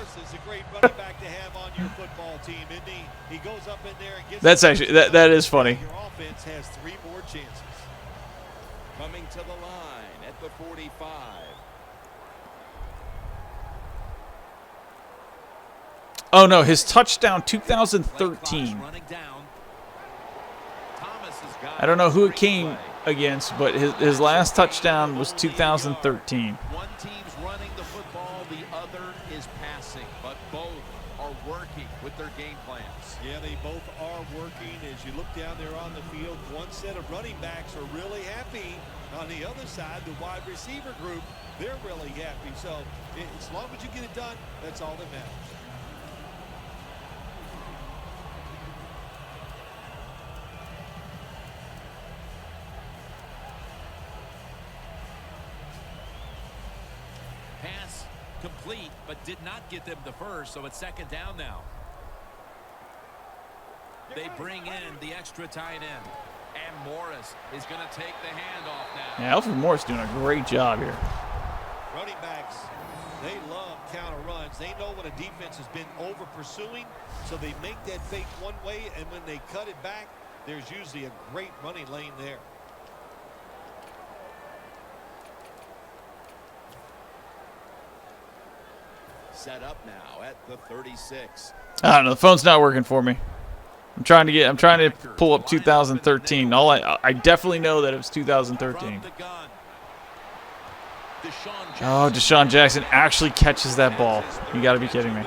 That's actually that is funny. Your offense has 3 more chances. Coming to the line at the 45. Oh no, his touchdown 2013. I don't know who it came against, but his last touchdown was 2013. One team's running the football, the other is passing, but both are working with their game plans. Yeah, they both are working. As you look down there on the field, one set of running backs are really happy. On the other side, the wide receiver group, they're really happy. So as long as you get it done, that's all that matters. Pass complete, but did not get them the first, so it's second down now. They bring in the extra tight end. And Morris is going to take the handoff now. Yeah, Alfred Morris doing a great job here. Running backs, they love counter runs. They know when a defense has been over pursuing, so they make that fake one way, and when they cut it back, there's usually a great running lane there. Set up now at the 36. I don't know. The phone's not working for me. I'm trying to pull up 2013. I definitely know that it was 2013. Oh, Deshaun Jackson actually catches that ball. You got to be kidding me.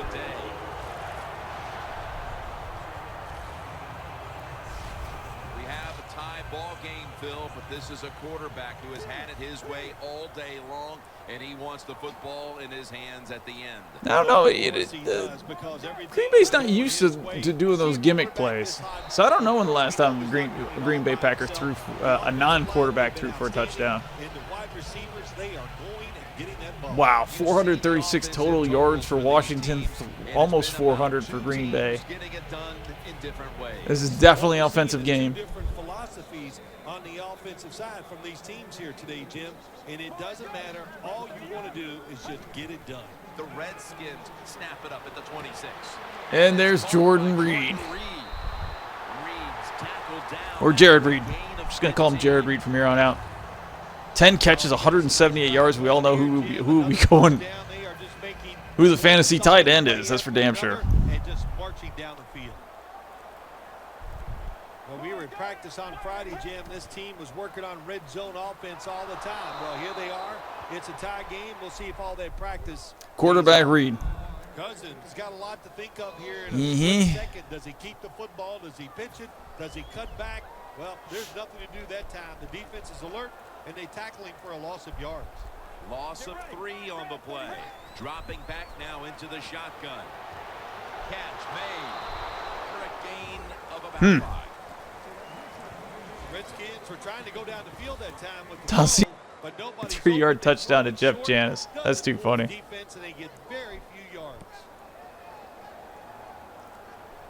We have a tie ball game, Phil, but this is a quarterback who has had it his way all day long, and he wants the football in his hands at the end. I don't know. Green Bay's not used to doing those gimmick plays, so I don't know when the last time a Green Bay Packer threw a non-quarterback threw for a touchdown. Wow, 436 total yards for Washington, almost 400 for Green Bay. This is definitely an offensive game. On the offensive side from these teams here today, Jim, and it doesn't matter. All you want to do is just get it done. The Redskins snap it up at the 26. And there's Jordan Reed. Or Jared Reed. I'm just going to call him Jared Reed from here on out. 10 catches, 178 yards. We all know who we going. Who the fantasy tight end is. That's for damn sure. And just marching down the field. Well, we were in practice on Friday, Jim. This team was working on red zone offense all the time. Well, here they are. It's a tie game. We'll see if all that practice. Quarterback Reed. Cousins got a lot to think of here in a second. Does he keep the football? Does he pitch it? Does he cut back? Well, there's nothing to do that time. The defense is alert, and they tackle him for a loss of yards. Loss of 3 on the play. Dropping back now into the shotgun. Catch made for a gain of about 5. Redskins were trying to go down the field that time with the but nobody 3-yard touchdown to Jeff Janis. That's too funny. Defense, and they get very few yards.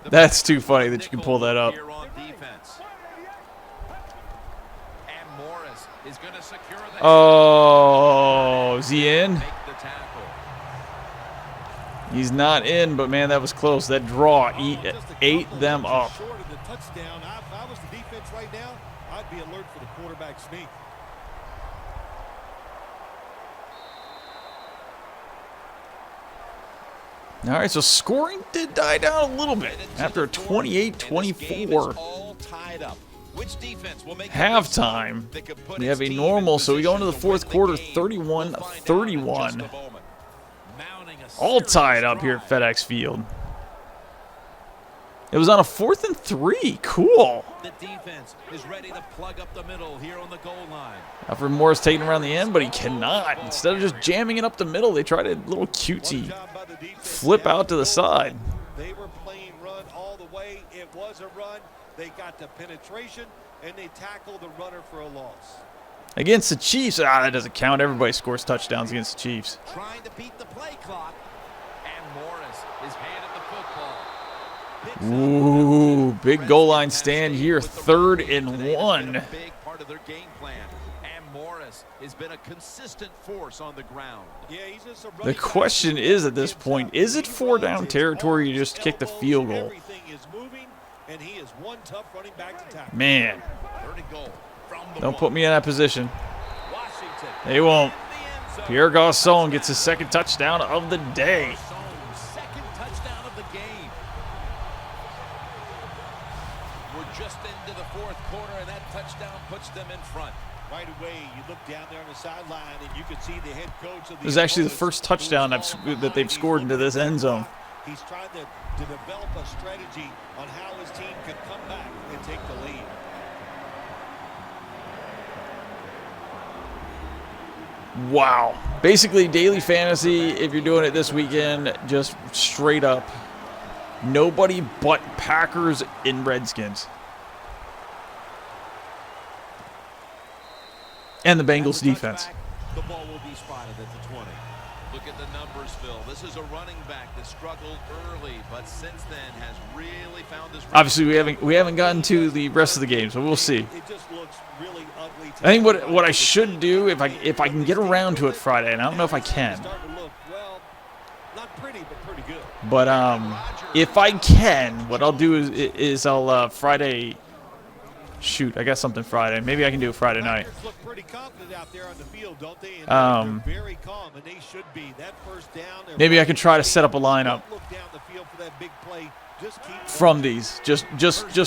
That's too funny that you can pull that up. Oh, is he in? He's not in, but man, that was close. That draw ate them up. Short of the touchdown. If I was the defense right now, I'd be alert for the quarterback sneak. All right, so scoring did die down a little bit after a 28-24 halftime. We have a normal, so we go into the fourth quarter 31-31. All tied up here at FedEx Field. It was on a 4th and 3. Cool. The defense is ready to plug up the middle here on the goal line. Alfred Morris taking around the end, but he cannot. Instead of just jamming it up the middle, they tried a little cutesy flip out to the side. They were playing run all the way. It was a run. They got the penetration, and they tackled the runner for a loss. Against the Chiefs, that doesn't count. Everybody scores touchdowns against the Chiefs. Trying to beat the play clock, and Morris is handed the football. Ooh, big goal line stand here, 3rd and 1. Big part of their game plan. And Morris has been a consistent force on the ground. The question is at this point, is it 4 down territory? You just kick the field goal. Man, don't put me in that position. They won't. Pierre Garçon gets his 2nd touchdown of the day. Second touchdown of the game. We're just into the 4th quarter, and that touchdown puts them in front. Right away, you look down there on the sideline, and you can see the head coach of the. This is actually the first touchdown that they've scored into this end zone. He's trying to develop a strategy on how his team can come back and take the lead. Wow. Basically, daily fantasy, if you're doing it this weekend, just straight up. Nobody but Packers and Redskins. And the Bengals defense. The ball will be spotted at the 20. Look at the numbers, Phil. This is a running back that struggled early, but since then has really found his. Obviously, we haven't gotten to the rest of the game, so we'll see. It just looks really ugly. I think what I should do if I can get around to it Friday, and I don't know if I can. Well, not pretty, but pretty good. But if I can, what I'll do is I'll Friday. Shoot, I got something Friday. Maybe I can do it Friday night. Look pretty confident out there on the field, don't they? And they're very calm, and they should be. That first down. Maybe I can try to set up a lineup Look down the field for that big play. Just keep from these, just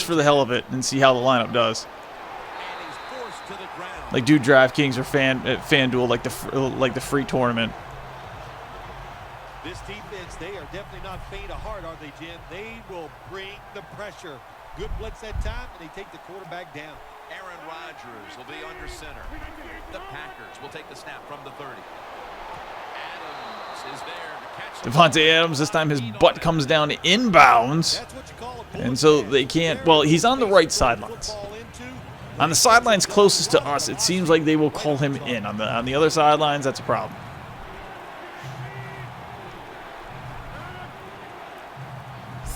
for the hell of it, and see how the lineup does. And he's forced to the ground. Like do DraftKings or FanDuel, like the free tournament. This defense, they are definitely not faint of heart, are they, Jim? They will bring the pressure. Good blitz that time, and they take the quarterback down. Aaron Rodgers will be under center. The Packers will take the snap from the 30. Adams is there to catch. Devontae Adams, this time his butt comes down inbounds. That's what you call a And so they can't, well, he's on the right sidelines. On the sidelines closest to us, it seems like they will call him in. On the other sidelines, that's a problem.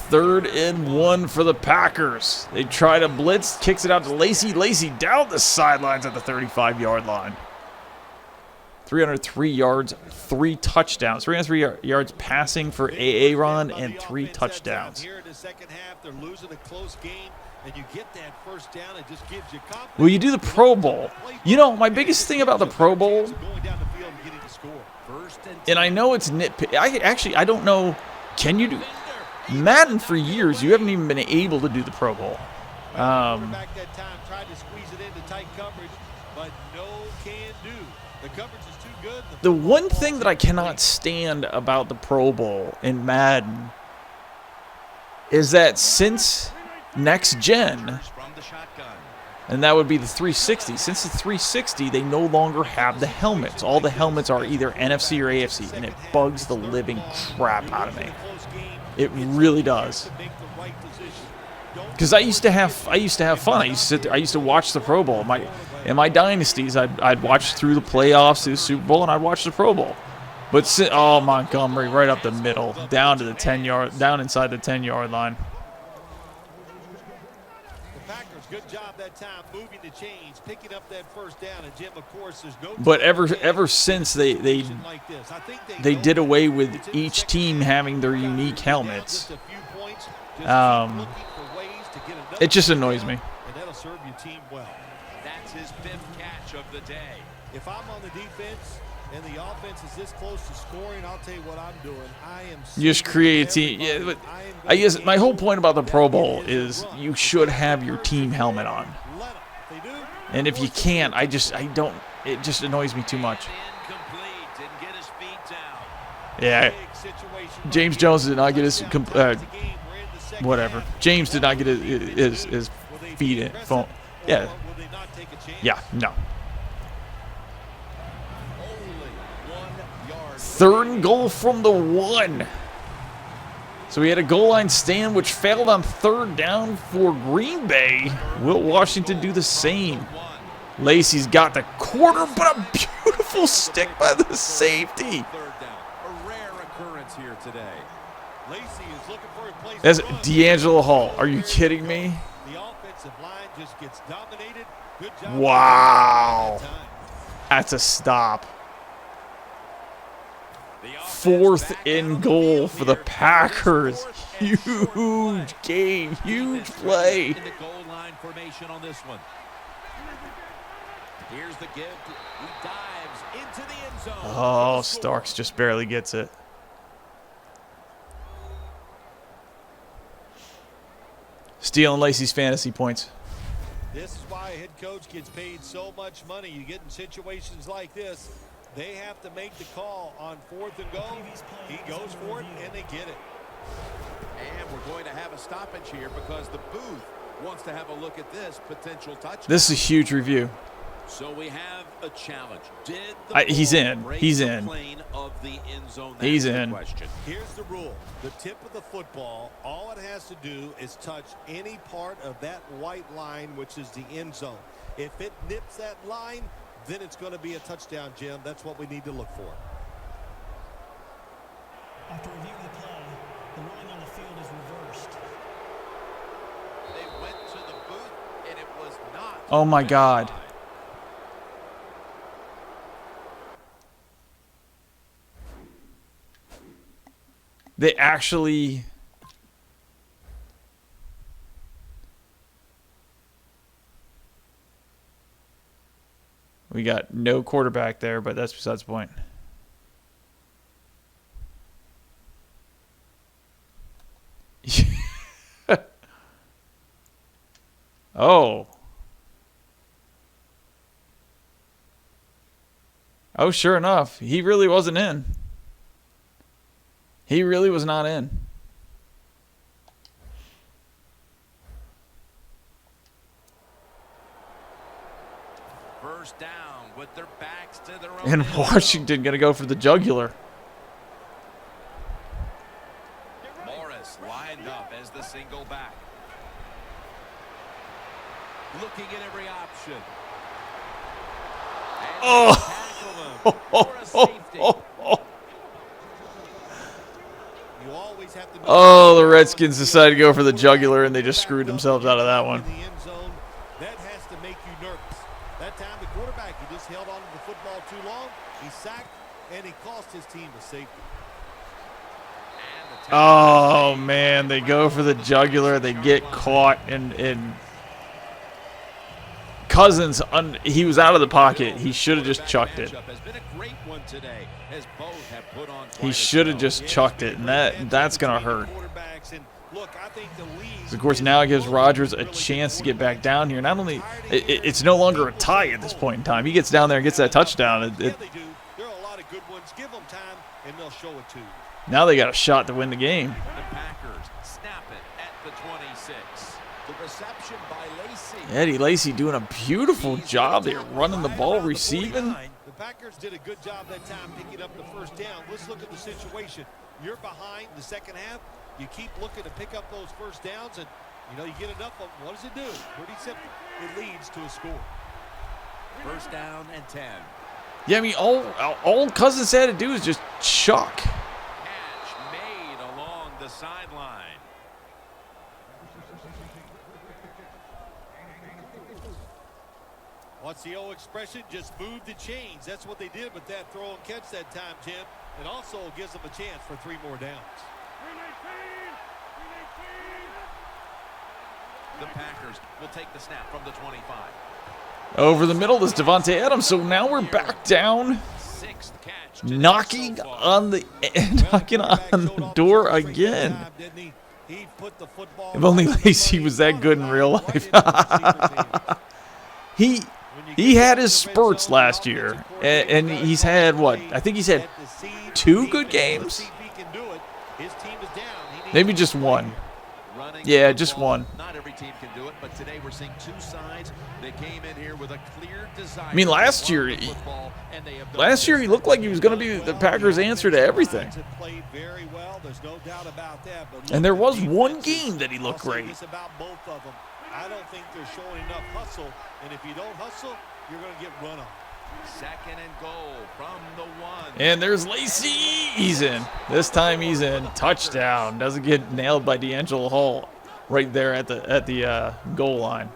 Third and 1 for the Packers. They try to blitz, kicks it out to Lacey. Lacey down the sidelines at the 35-yard line. 303 yards, 3 touchdowns. 303 yards passing for Aaron and 3 touchdowns. Here in the second half, they're losing a close game, and you get that first down, it just gives you confidence. Will you do the Pro Bowl? You know, my biggest thing about the Pro Bowl, and I know it's nitpick. I don't know. Can you do Madden for years? You haven't even been able to do the Pro Bowl. Quarterback that time tried to squeeze it into tight coverage, but no can do. The coverage is too good. The one thing that I cannot stand about the Pro Bowl in Madden is that since next gen, and that would be the 360. Since the 360, they no longer have the helmets. All the helmets are either NFC or AFC, and it bugs the living crap out of me. It really does. Because I used to have fun. I used to sit there. I used to watch the Pro Bowl. In my dynasties, I'd watch through the playoffs, through the Super Bowl, and I'd watch the Pro Bowl. But Montgomery right up the middle, down to the 10-yard, down inside the 10-yard line. The Packers, good job that time moving the chains, picking up that first down. And Jim, of course, there's no. But ever since they did away with each team having their unique helmets, it just annoys me. And that'll serve your team well. That's his 5th catch of the day. If I'm on the defense and the offense is this close to scoring, I'll tell you what I'm doing. I am just create a team. Yeah, but I guess my whole point about the Pro Bowl is you should have your team helmet on. And if you can't, it just annoys me too much. Didn't get his feet down. Yeah. James Jones did not get his whatever. James did not get his feet in. Phone. Yeah. Yeah, no. 3rd and goal from the 1. So we had a goal line stand which failed on 3rd down for Green Bay. Will Washington do the same? Lacey's got the quarter, but a beautiful stick by the safety. A rare occurrence here today. That's D'Angelo Hall. Are you kidding me? The offensive line just gets dominated. Good job. Wow. That's a stop. 4th and goal for the Packers. Huge game, huge play. In the goal line formation on this one. Here's the gift. He dives into the end zone. Oh, Starks just barely gets it. Stealing Lacey's fantasy points. This is why a head coach gets paid so much money. You get in situations like this, they have to make the call on 4th and goal. He goes for it, and they get it. And we're going to have a stoppage here because the booth wants to have a look at this potential touchdown. This is a huge review. So we have a challenge. He's in. He's in. He's in. Question. Here's the rule. The tip of the football, all it has to do is touch any part of that white line, which is the end zone. If it nips that line, then it's going to be a touchdown, Jim. That's what we need to look for. After reviewing the play, the ruling on the field is reversed. They went to the booth, and it was not. Oh, my God. They actually... We got no quarterback there, but that's besides the point. Oh. Oh, sure enough. He really wasn't in. He really was not in. First down with their backs to their own. And Washington going to go for the jugular. Morris lined up as the single back. Looking at every option. And Oh, the Redskins decided to go for the jugular, and they just screwed themselves out of that one. That has to make you nervous. That time the quarterback, he just held on to the football too long. He sacked, and he cost his team a safety. Oh, man, they go for the jugular. They get caught, and Cousins, he was out of the pocket. He should have just chucked it. He should have just chucked it, and that's going to hurt. So of course, now it gives Rodgers a chance to get back down here. Not only, it's no longer a tie at this point in time. He gets down there and gets that touchdown. Now they got a shot to win the game. The Packers snap it at the 26. The reception by Lacey. Eddie Lacy doing a beautiful job there, running the ball, receiving. The Packers did a good job that time picking up the first down. Let's look at the situation. You're behind the second half. You keep looking to pick up those first downs, and you get enough of them. What does it do? Pretty simple. It leads to a score. First down and 10. Yeah, I mean, all Cousins had to do is just chuck. Catch made along the sideline. What's the old expression? Just move the chains. That's what they did with that throw and catch that time, Jim. It also gives them a chance for 3 more downs. The Packers will take the snap from the 25. Over the middle is Devontae Adams. So now we're back down, knocking on the door again. If only Lacey was that good in real life. He had his spurts last year, and he's had what? I think he's had 2 good games. Maybe just one. Yeah, just one. Not every team can do it, but today we're seeing two sides that came in here with a clear desire. I mean, last year he looked like he was going to be the Packers' answer to everything. And there was one game that he looked great. I don't think they're showing enough hustle, and if you don't hustle, you're going to get run on. Second and goal from the 1. And there's Lacey. He's in. This time he's in. Touchdown. Doesn't get nailed by D'Angelo Hall right there at the goal line.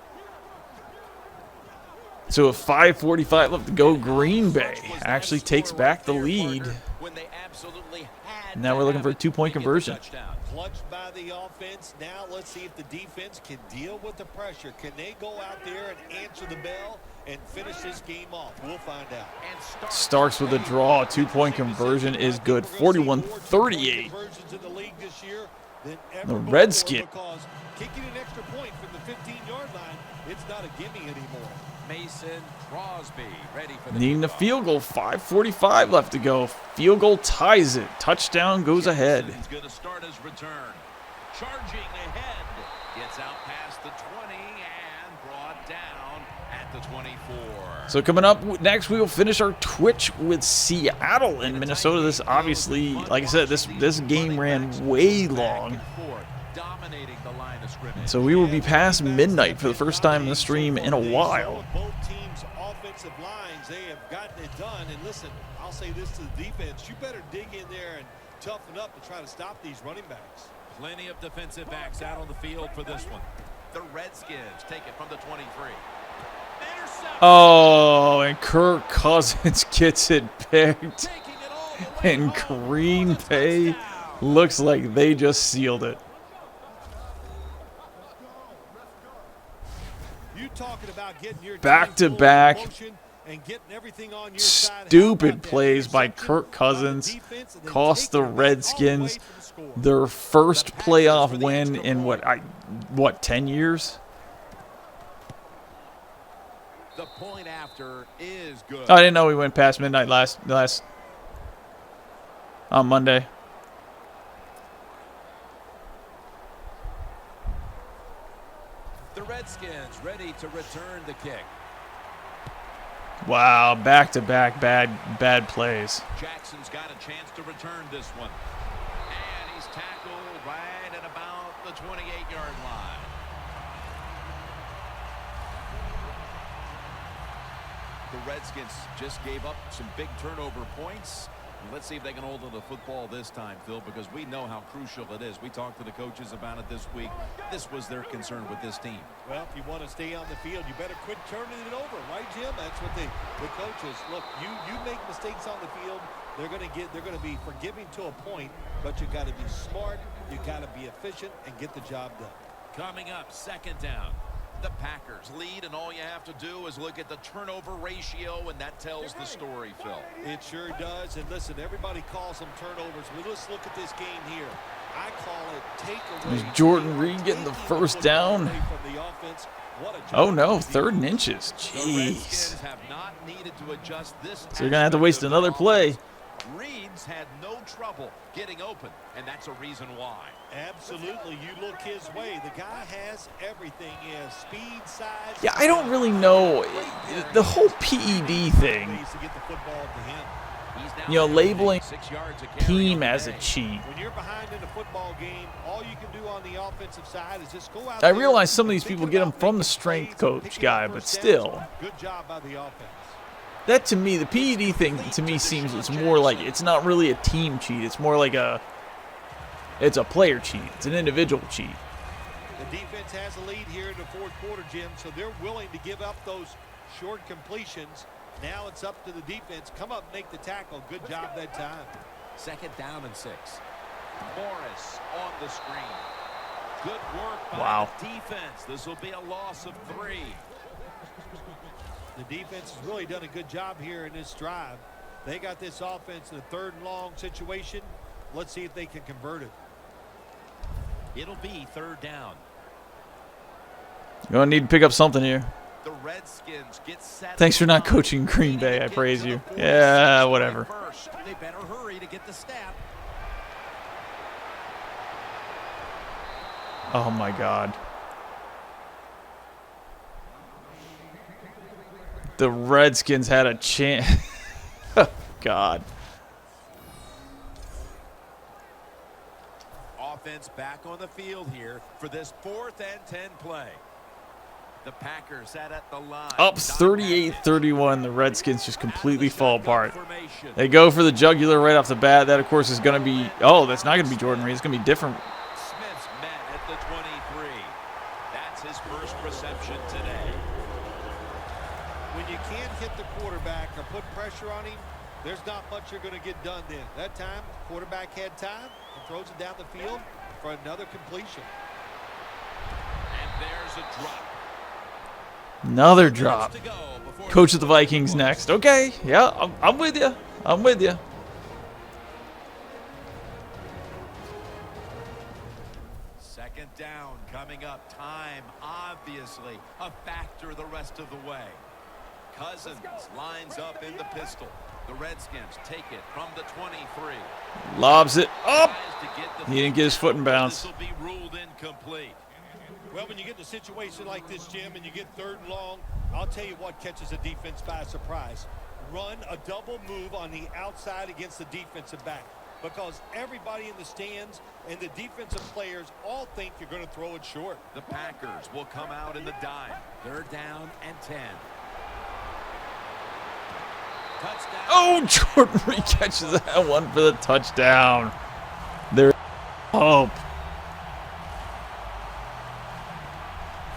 So with 5:45 left to go, Green Bay actually takes back the lead. Now we're looking for a 2-point conversion. Clutched by the offense. Now let's see if the defense can deal with the pressure. Can they go out there and answer the bell and finish this game off? We'll find out. Starks with a draw. 2-point conversion is good. 41-38. The Redskins. Kicking an extra point from the 15-yard line, it's not a gimme anymore. Mason Crosby ready for the Needing a field goal. 5:45 left to go. Field goal ties it. Touchdown goes ahead. He's going to start his return. Charging ahead. Gets out past the 20 and brought down at the 24. So coming up next, we will finish our Twitch with Seattle and Minnesota. This obviously, like I said, this game ran way long. So we will be past midnight for the first time in the stream in a while. Both teams' offensive lines, they have gotten it done. And listen, I'll say this to the defense. You better dig in there and toughen up to try to stop these running backs. Plenty of defensive backs out on the field for this one. The Redskins take it from the 23. Oh, and Kirk Cousins gets it picked. And Green Bay looks like they just sealed it. Back-to-back stupid plays by Kirk Cousins cost the Redskins their first playoff win in what 10 years? The point after is good. I didn't know we went past midnight last on Monday. The Redskins ready to return the kick. Wow, back-to-back bad plays. Jackson's got a chance to return this one. And he's tackled right at about the 28-yard line. The Redskins just gave up some big turnover points. Let's see if they can hold on to the football this time, Phil, because we know how crucial it is. We talked to the coaches about it this week. This was their concern with this team. Well, if you want to stay on the field, you better quit turning it over, right, Jim? That's what the coaches look. You make mistakes on the field, they're going to be forgiving to a point, but you got to be smart, you got to be efficient, and get the job done. Coming up, second down. The Packers lead, and all you have to do is look at the turnover ratio, and that tells the story, Phil. It sure does. And listen, everybody calls them turnovers. Well, let's look at this game here. I call it takeaway. Is Jordan Reed getting the first down? Oh no, 3rd and inches. Jeez. Have not needed to adjust this. So you're gonna have to waste another play. Reed's had no trouble getting open, and that's a reason why. Absolutely. You look his way. The guy has everything. He has speed, size. Yeah, I don't really know the whole PED thing. You know, labeling team as a cheat. When you're behind in a football game, all you can do on the offensive side is just go out. I realize some of these people get them from the strength coach guy, but still. Good job by the offense. That to me, the PED thing to me seems it's more like it's not really a team cheat. It's more like it's a player cheat. It's an individual cheat. The defense has a lead here in the 4th quarter, Jim, so they're willing to give up those short completions. Now it's up to the defense. Come up and make the tackle. Good job that time. Second down and 6. Morris on the screen. Good work by the defense. This will be a loss of 3. The defense has really done a good job here in this drive. They got this offense in a 3rd and long situation. Let's see if they can convert it. It'll be 3rd down. You're going to need to pick up something here. The Redskins get set. Thanks for not coaching Green Bay. I praise you. Yeah, whatever. They better hurry to get the snap. Oh, my God. The Redskins had a chance. Oh, God. Offense back on the field here for this 4th and 10 play. The Packers sat at the line. Up 38-31. The Redskins just completely fall apart. They go for the jugular right off the bat. That, of course, is going to be... Oh, that's not going to be Jordan Reed. It's going to be different. Smith's met at the 23. That's his first reception today. When you can't hit the quarterback or put pressure on him, there's not much you're going to get done then. That time, the quarterback had time and throws it down the field for another completion. And there's a drop. Another drop. Coach of the Vikings next. Okay, yeah, I'm with you. I'm with you. Second down coming up. Time, obviously, a factor the rest of the way. Cousins lines up in the pistol. The Redskins take it from the 23. Lobs it up. He didn't get his foot in bounds. This will be ruled incomplete. Well, when you get in a situation like this, Jim, and you get 3rd and long, I'll tell you what catches a defense by surprise. Run a double move on the outside against the defensive back, because everybody in the stands and the defensive players all think you're going to throw it short. The Packers will come out in the dime. 3rd down and 10. Touchdown. Oh, Jordan Reed catches that one for the touchdown. There's hope.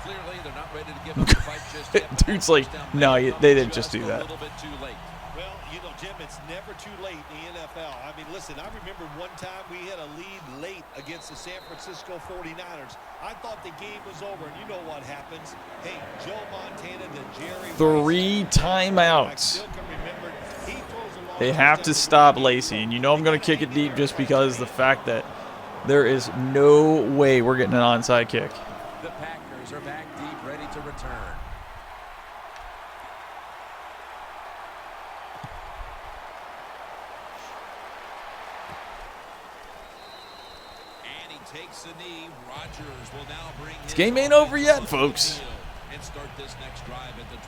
Clearly, they're not ready to give up the fight just yet. Dude's like, no, they didn't just do that. A little bit too late. Well, you know, Jim, it's never too late in the NFL. I mean, listen, I remember one time we had a lead late against the San Francisco 49ers. I thought the game was over, and you know what happens. Hey, Joe Montana to Jerry. 3 timeouts. They have to stop Lacey, and you know I'm going to kick it deep just because the fact that there is no way we're getting an onside kick. The Packers are back deep, ready to return. And he takes the knee. Rodgers will now bring This game ain't over yet, folks. And start this next drive at the 20.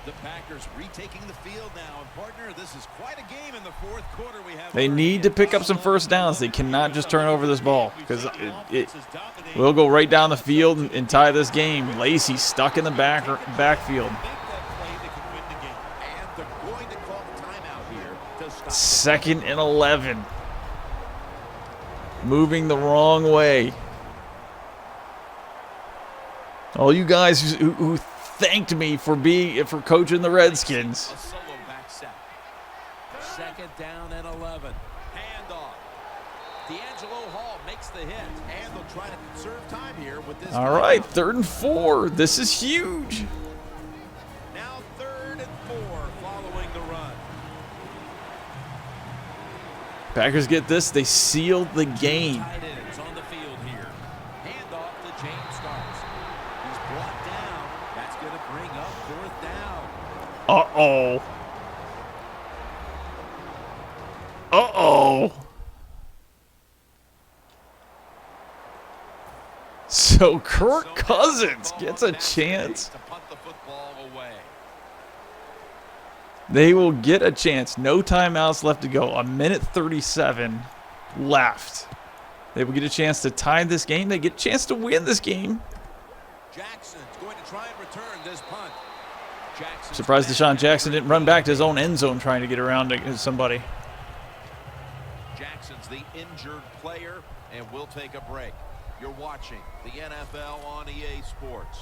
The Packers retaking the field now. And partner, this is quite a game in the 4th quarter. They need to pick up some first downs. They cannot just turn over this ball because it will go right down the field and tie this game. Lacey stuck in the backfield. And they're going to call the timeout here to stop 2nd and 11. Moving the wrong way. All you guys who thanked me for coaching the Redskins. a solo back set. 2nd down and 11. Handoff. D'Angelo Hall makes the hit, and they'll try to conserve time here with this. All right, 3rd and 4. This is huge. Now 3rd and 4 following the run. Packers get this. They sealed the game. Tight ends on the field here. Handoff to James Starks. He's brought down. That's going to bring up 4th down. Uh-oh. Uh-oh. So Kirk Cousins gets a chance. To punt the football away. They will get a chance. No timeouts left to go. 1:37 left. They will get a chance to tie this game. They get a chance to win this game. Jackson's going to try and return this punt. Jackson's Surprised Deshaun Jackson didn't run back to his own end zone trying to get around to somebody. Jackson's the injured player, and we'll take a break. You're watching the NFL on EA Sports.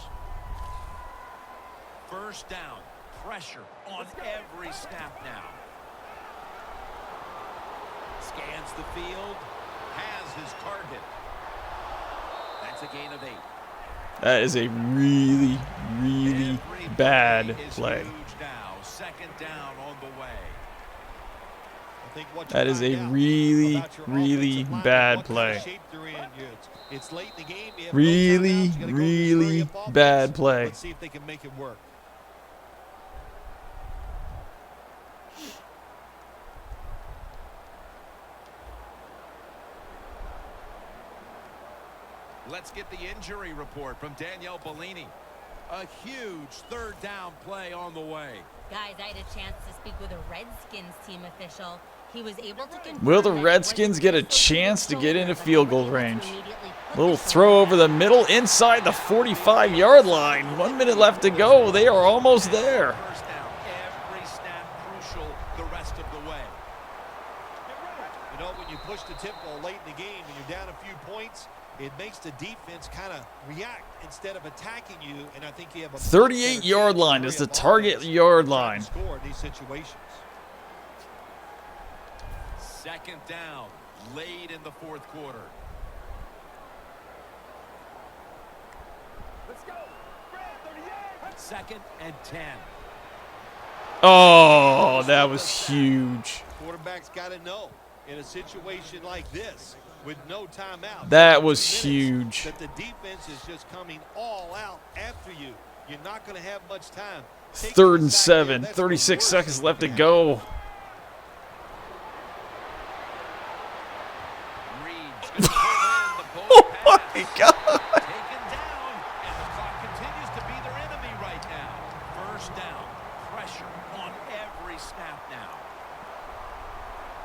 1st down. Pressure on every snap now. Scans the field. Has his target. That's a gain of 8. That is a really, really Every bad is play. huge now. 2nd down on the way. I think what you That is a find out really, about your really offensive line, bad what kind of play. shape they're in. It's late in the game. You have Really, no timeouts. You gotta go really hurry up offense. bad play. Let's see if they can make it work. Let's Let's get the injury report from Danielle Bellini. A huge third down play on the way. Guys, I had a chance to speak with a Redskins team official. He was able to confirm Will the that it Redskins was get a just chance to get into shoulder, field but goal they were able range? to immediately put Little the throw shoulder over the middle inside the 45-yard line. 1 minute left to go. They are almost there. First down. Every snap crucial the rest of the way. You know, when you push the tempo late in the game and you're down a few points, it makes the defense kind of react instead of attacking you, and I think you have a 38-yard line is the target yard line. Score in these situations. Second down, late in the fourth quarter. Let's go. 2nd and 10. Oh, that was huge. Quarterback's got to know in a situation like this with no timeout. That was huge. That the defense is just coming all out after you. You're not going to have much time. Taking 3rd a and sack there, 7. that's 36 the seconds worst left to thing go. Reed's going to pull in the ball Oh my God. taken down, and the clock continues to be their enemy right now. First down, pressure on every snap now.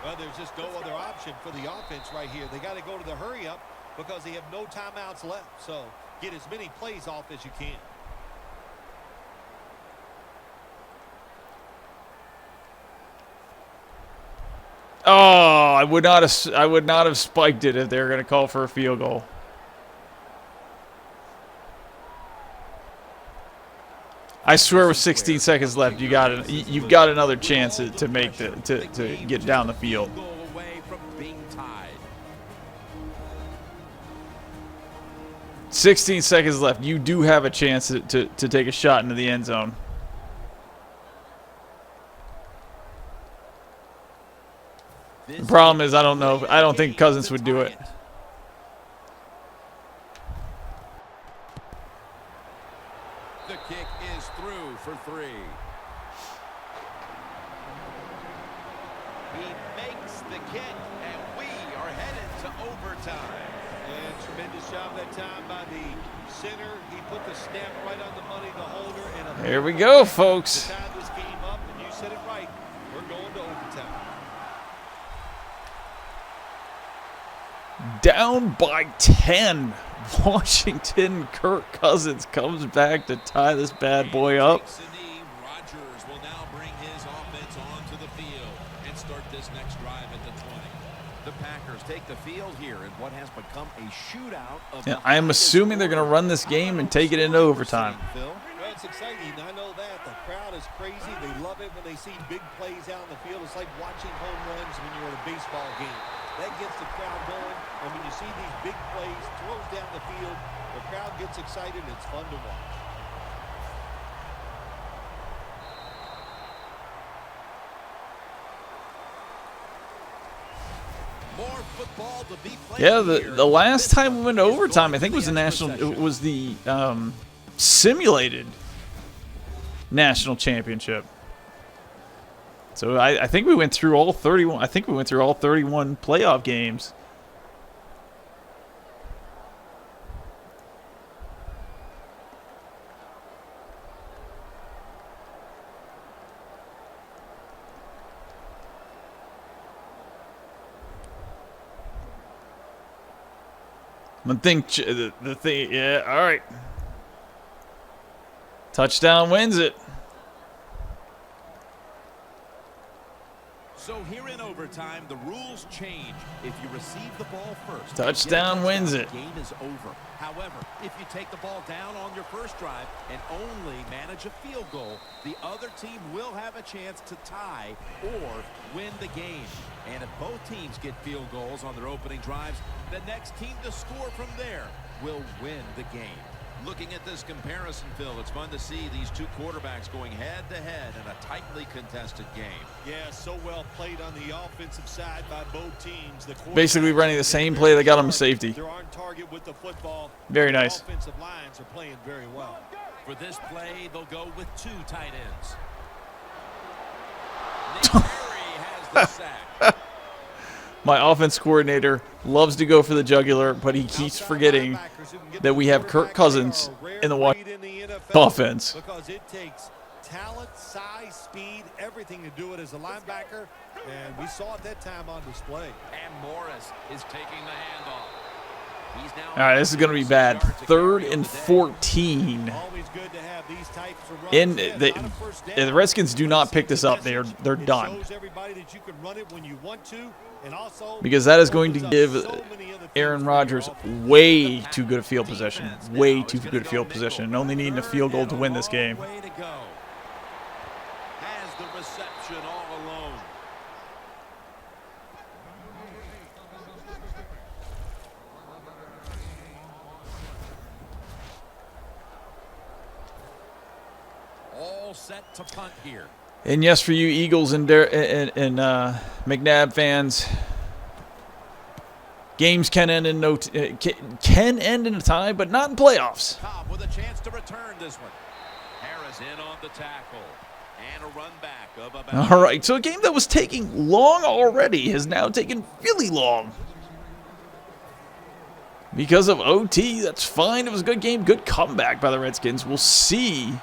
Well, there's just no other option for the offense right here. They got to go to the hurry up because they have no timeouts left. So get as many plays off as you can. Oh, I would not have spiked it if they were going to call for a field goal. I swear, with 16 seconds left, you've got another chance to make to get down the field. Goal away from being tied. 16 seconds left. You do have a chance to take a shot into the end zone. The problem is, I don't think Cousins would do it. The kick is through for 3. He makes the kick, and we are headed to overtime. And tremendous job that time by the center. He put the snap right on the money, the holder. And Here we go, folks. to tie this game up, and you said it right. We're going to overtime. Down by 10. Washington. Kirk Cousins comes back to tie this bad boy up. Rodgers will now bring his offense onto the field and start this next drive at the 20. The Packers take the field here in what has become a shootout of Yeah, I am assuming they're going to run this game and take it into overtime. Well, it's exciting. I know that. The crowd is crazy. They love it when they see big plays out in the field. It's like watching home runs when you're at a baseball game. That gets the crowd going. And when you see these big plays, throws down the field, the crowd gets excited. It's fun to watch. more football to be played. Yeah, here. the last This time we one went to is overtime, going I think to was the the national. extra It was the simulated national championship. So I think we went through all 31. I think we went through all 31 playoff games. The thing, yeah, all right. Touchdown wins it. So here in overtime, the rules change. If you receive the ball first, Touchdown wins it. The game is over. However, if you take the ball down on your first drive and only manage a field goal, the other team will have a chance to tie or win the game. And if both teams get field goals on their opening drives, the next team to score from there will win the game. Looking at this comparison, Phil, it's fun to see these two quarterbacks going head-to-head in a tightly contested game. Yeah, so well played on the offensive side by both teams. The Basically running the same play that got him a safety. They're on target with the football. Very The nice. offensive lines are playing very well. For this play, they'll go with two tight ends. Nick Perry has the sack. My offense coordinator loves to go for the jugular, but he keeps forgetting that we have Kirk Cousins in the offense. Because it takes talent, size, speed, everything to do it as a linebacker, and we saw it that time on display. And Morris is taking the handoff. He's now All right, this is going to be bad. 3rd and 14. Always good to have these types of runs. And Yeah, not a first down. the Redskins do not pick this up. They're done. Shows everybody that you can run it when you want to, and also Because that is going to opens give up so many other Aaron things Rodgers for your offense. way too good a field possession. Way too good a field possession. And only needing a field goal to win this game. Way to go. Has the reception all alone. All set to punt here. And yes, for you Eagles and McNabb fans, games can end in can end in a tie, but not in playoffs. Cobb with a chance to return this one. Harris in on the tackle. And a run back of about... All right, so a game that was taking long already has now taken really long. Because of OT, that's fine. It was a good game. Good comeback by the Redskins. We'll see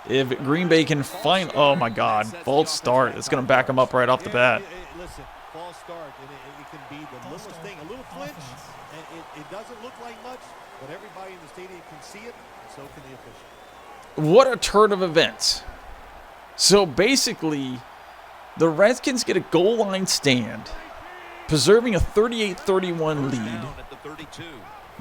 if Green Bay can find... Oh, my God. False start. It's going to back them up right off the bat. Listen, false start, and it can be the littlest thing. A little flinch, and it doesn't look like much, but everybody in the stadium can see it, and so can the official. What a turn of events. So basically, the Redskins get a goal line stand, preserving a 38-31 lead. At the 32.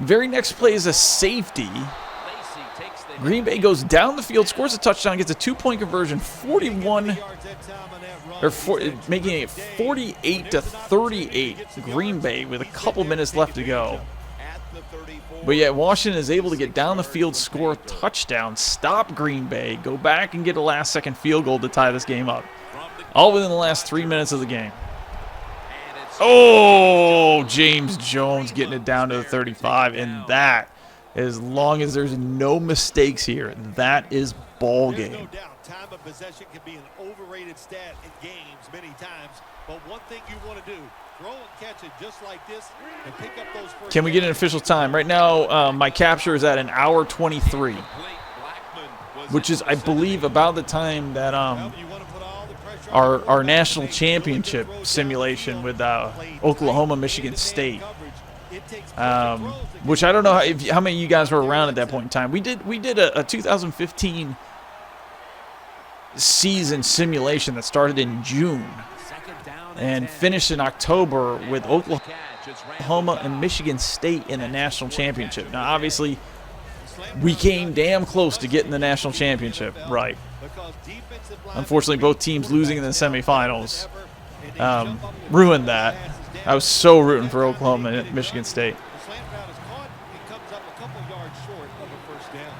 Very next play is a safety. Lacey takes the Green Bay goes down the field, scores a touchdown, gets a 2-point conversion, 41, making it 48-38. Green Bay with a couple minutes left to go. at the 34. But yet Washington is able to get down the field, score a touchdown, stop Green Bay, go back and get a last-second field goal to tie this game up. All within the last 3 minutes of the game. And it's Oh, James Jones getting it down to the 35, and that, as long as there's no mistakes here, that is ball There's no game. doubt time of possession can be an overrated stat in games many times, but one thing you want to do, throw and catch it just like this and pick up those first Can we get an downs. official time? Right now, my capture is at 1:23, complete. Blackman was which is, I believe, about the time that Well, you want to put all the pressure on the our quarterback national to make really good championship throws down simulation the with field, play Oklahoma, tight, Michigan man-to-man State. coverage. It takes perfect throws to Which get I don't know how many of you guys were around at that point in time. We did a 2015 season simulation that started in June second down and 10. finished in October with Catch, it's Oklahoma Randall and Cobb. Michigan State in the national championship. Now, obviously, we came damn close to getting the national championship right. because defensive line Unfortunately, both teams losing in the semifinals ruined that. I was so rooting for Oklahoma and Michigan State. The slant route is caught. It comes up a couple yards short of a first down.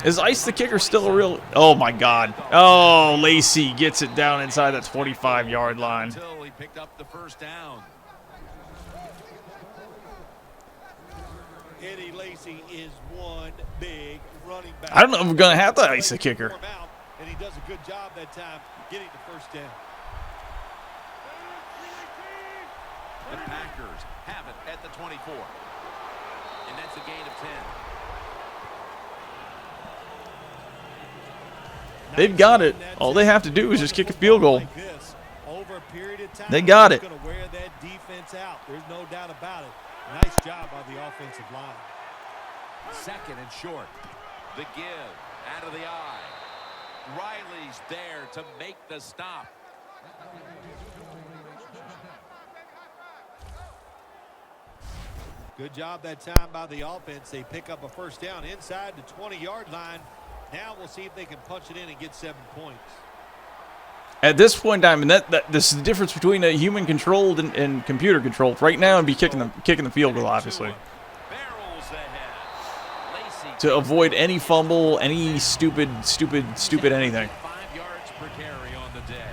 Is Ice the kicker still a real... Oh, my God. Oh, Lacey gets it down inside that 25-yard line. Until he picked up the first down. Eddie Lacy is one big running back. I don't know if we're going to have to ice the kicker. And he does a good job that time getting the first down. The Packers have it at the 24. And that's a gain of 10. They've got it. All they have to do is just kick a field goal. Like this, over a period of time, They got it. He's going to wear that defense out. There's no doubt about it. Nice job by the offensive line. Second and short. The give out of the eye. Riley's there to make the stop. Good job that time by the offense. They pick up a first down inside the 20-yard line. Now we'll see if they can punch it in and get 7 points. At this point in time, and this is the difference between a human-controlled and computer-controlled. Right now, it'd be kicking the field goal, obviously, Barrels ahead. Lacey to avoid any fumble, any stupid anything. 5 yards per carry on the day.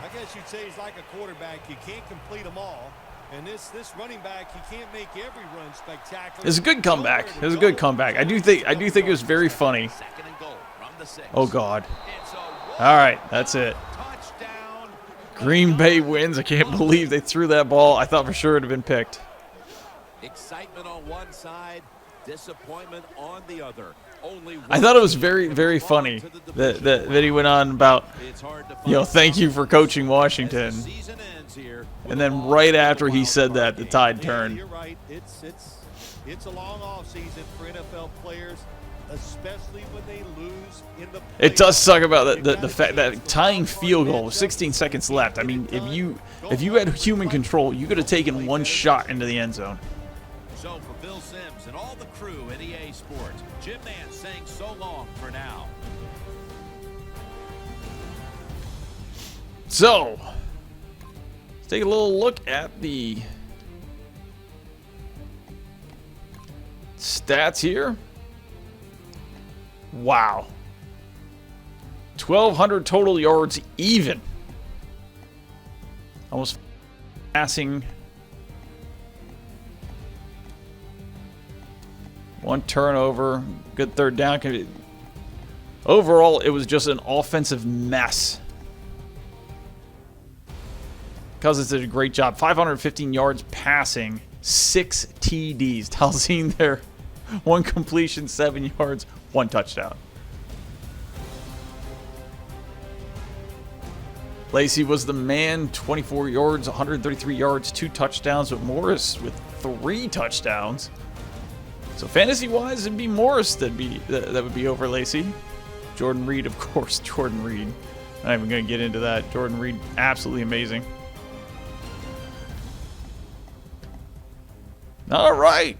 I guess you'd say he's like a quarterback. You can't complete them all. And this running back, he can't make every run spectacular. It's a good comeback. It was a good comeback. I do think it was very funny. Second and goal from the 6. Oh God. It's a All right, that's it. touchdown. Green Bay wins. I can't believe they threw that ball. I thought for sure it would have been picked. Excitement on one side, disappointment on the other. I thought it was very, very funny that he went on about, thank you for coaching Washington. And then right after he said that, the tide turned. You're right. It's a long off season for NFL players, especially when they lose in the playoffs. It does suck about the fact that tying field goal with 16 seconds left. I mean, if you had human control, you could have taken one shot into the end zone. So for Bill Sims and all the crew at EA Sports, Jim Nance saying so long for now. So, let's take a little look at the stats here. Wow. 1,200 total yards even. Almost passing. One turnover. Good third down. Overall, it was just an offensive mess. Cousins did a great job. 515 yards passing. 6 TDs. Talzine there. 1 completion, 7 yards, 1 touchdown. Lacey was the man. 24 yards, 133 yards, 2 touchdowns. But Morris with 3 touchdowns. So fantasy-wise, it'd be Morris that would be over Lacey. Jordan Reed, of course. Jordan Reed. I'm not even going to get into that. Jordan Reed, absolutely amazing. All right.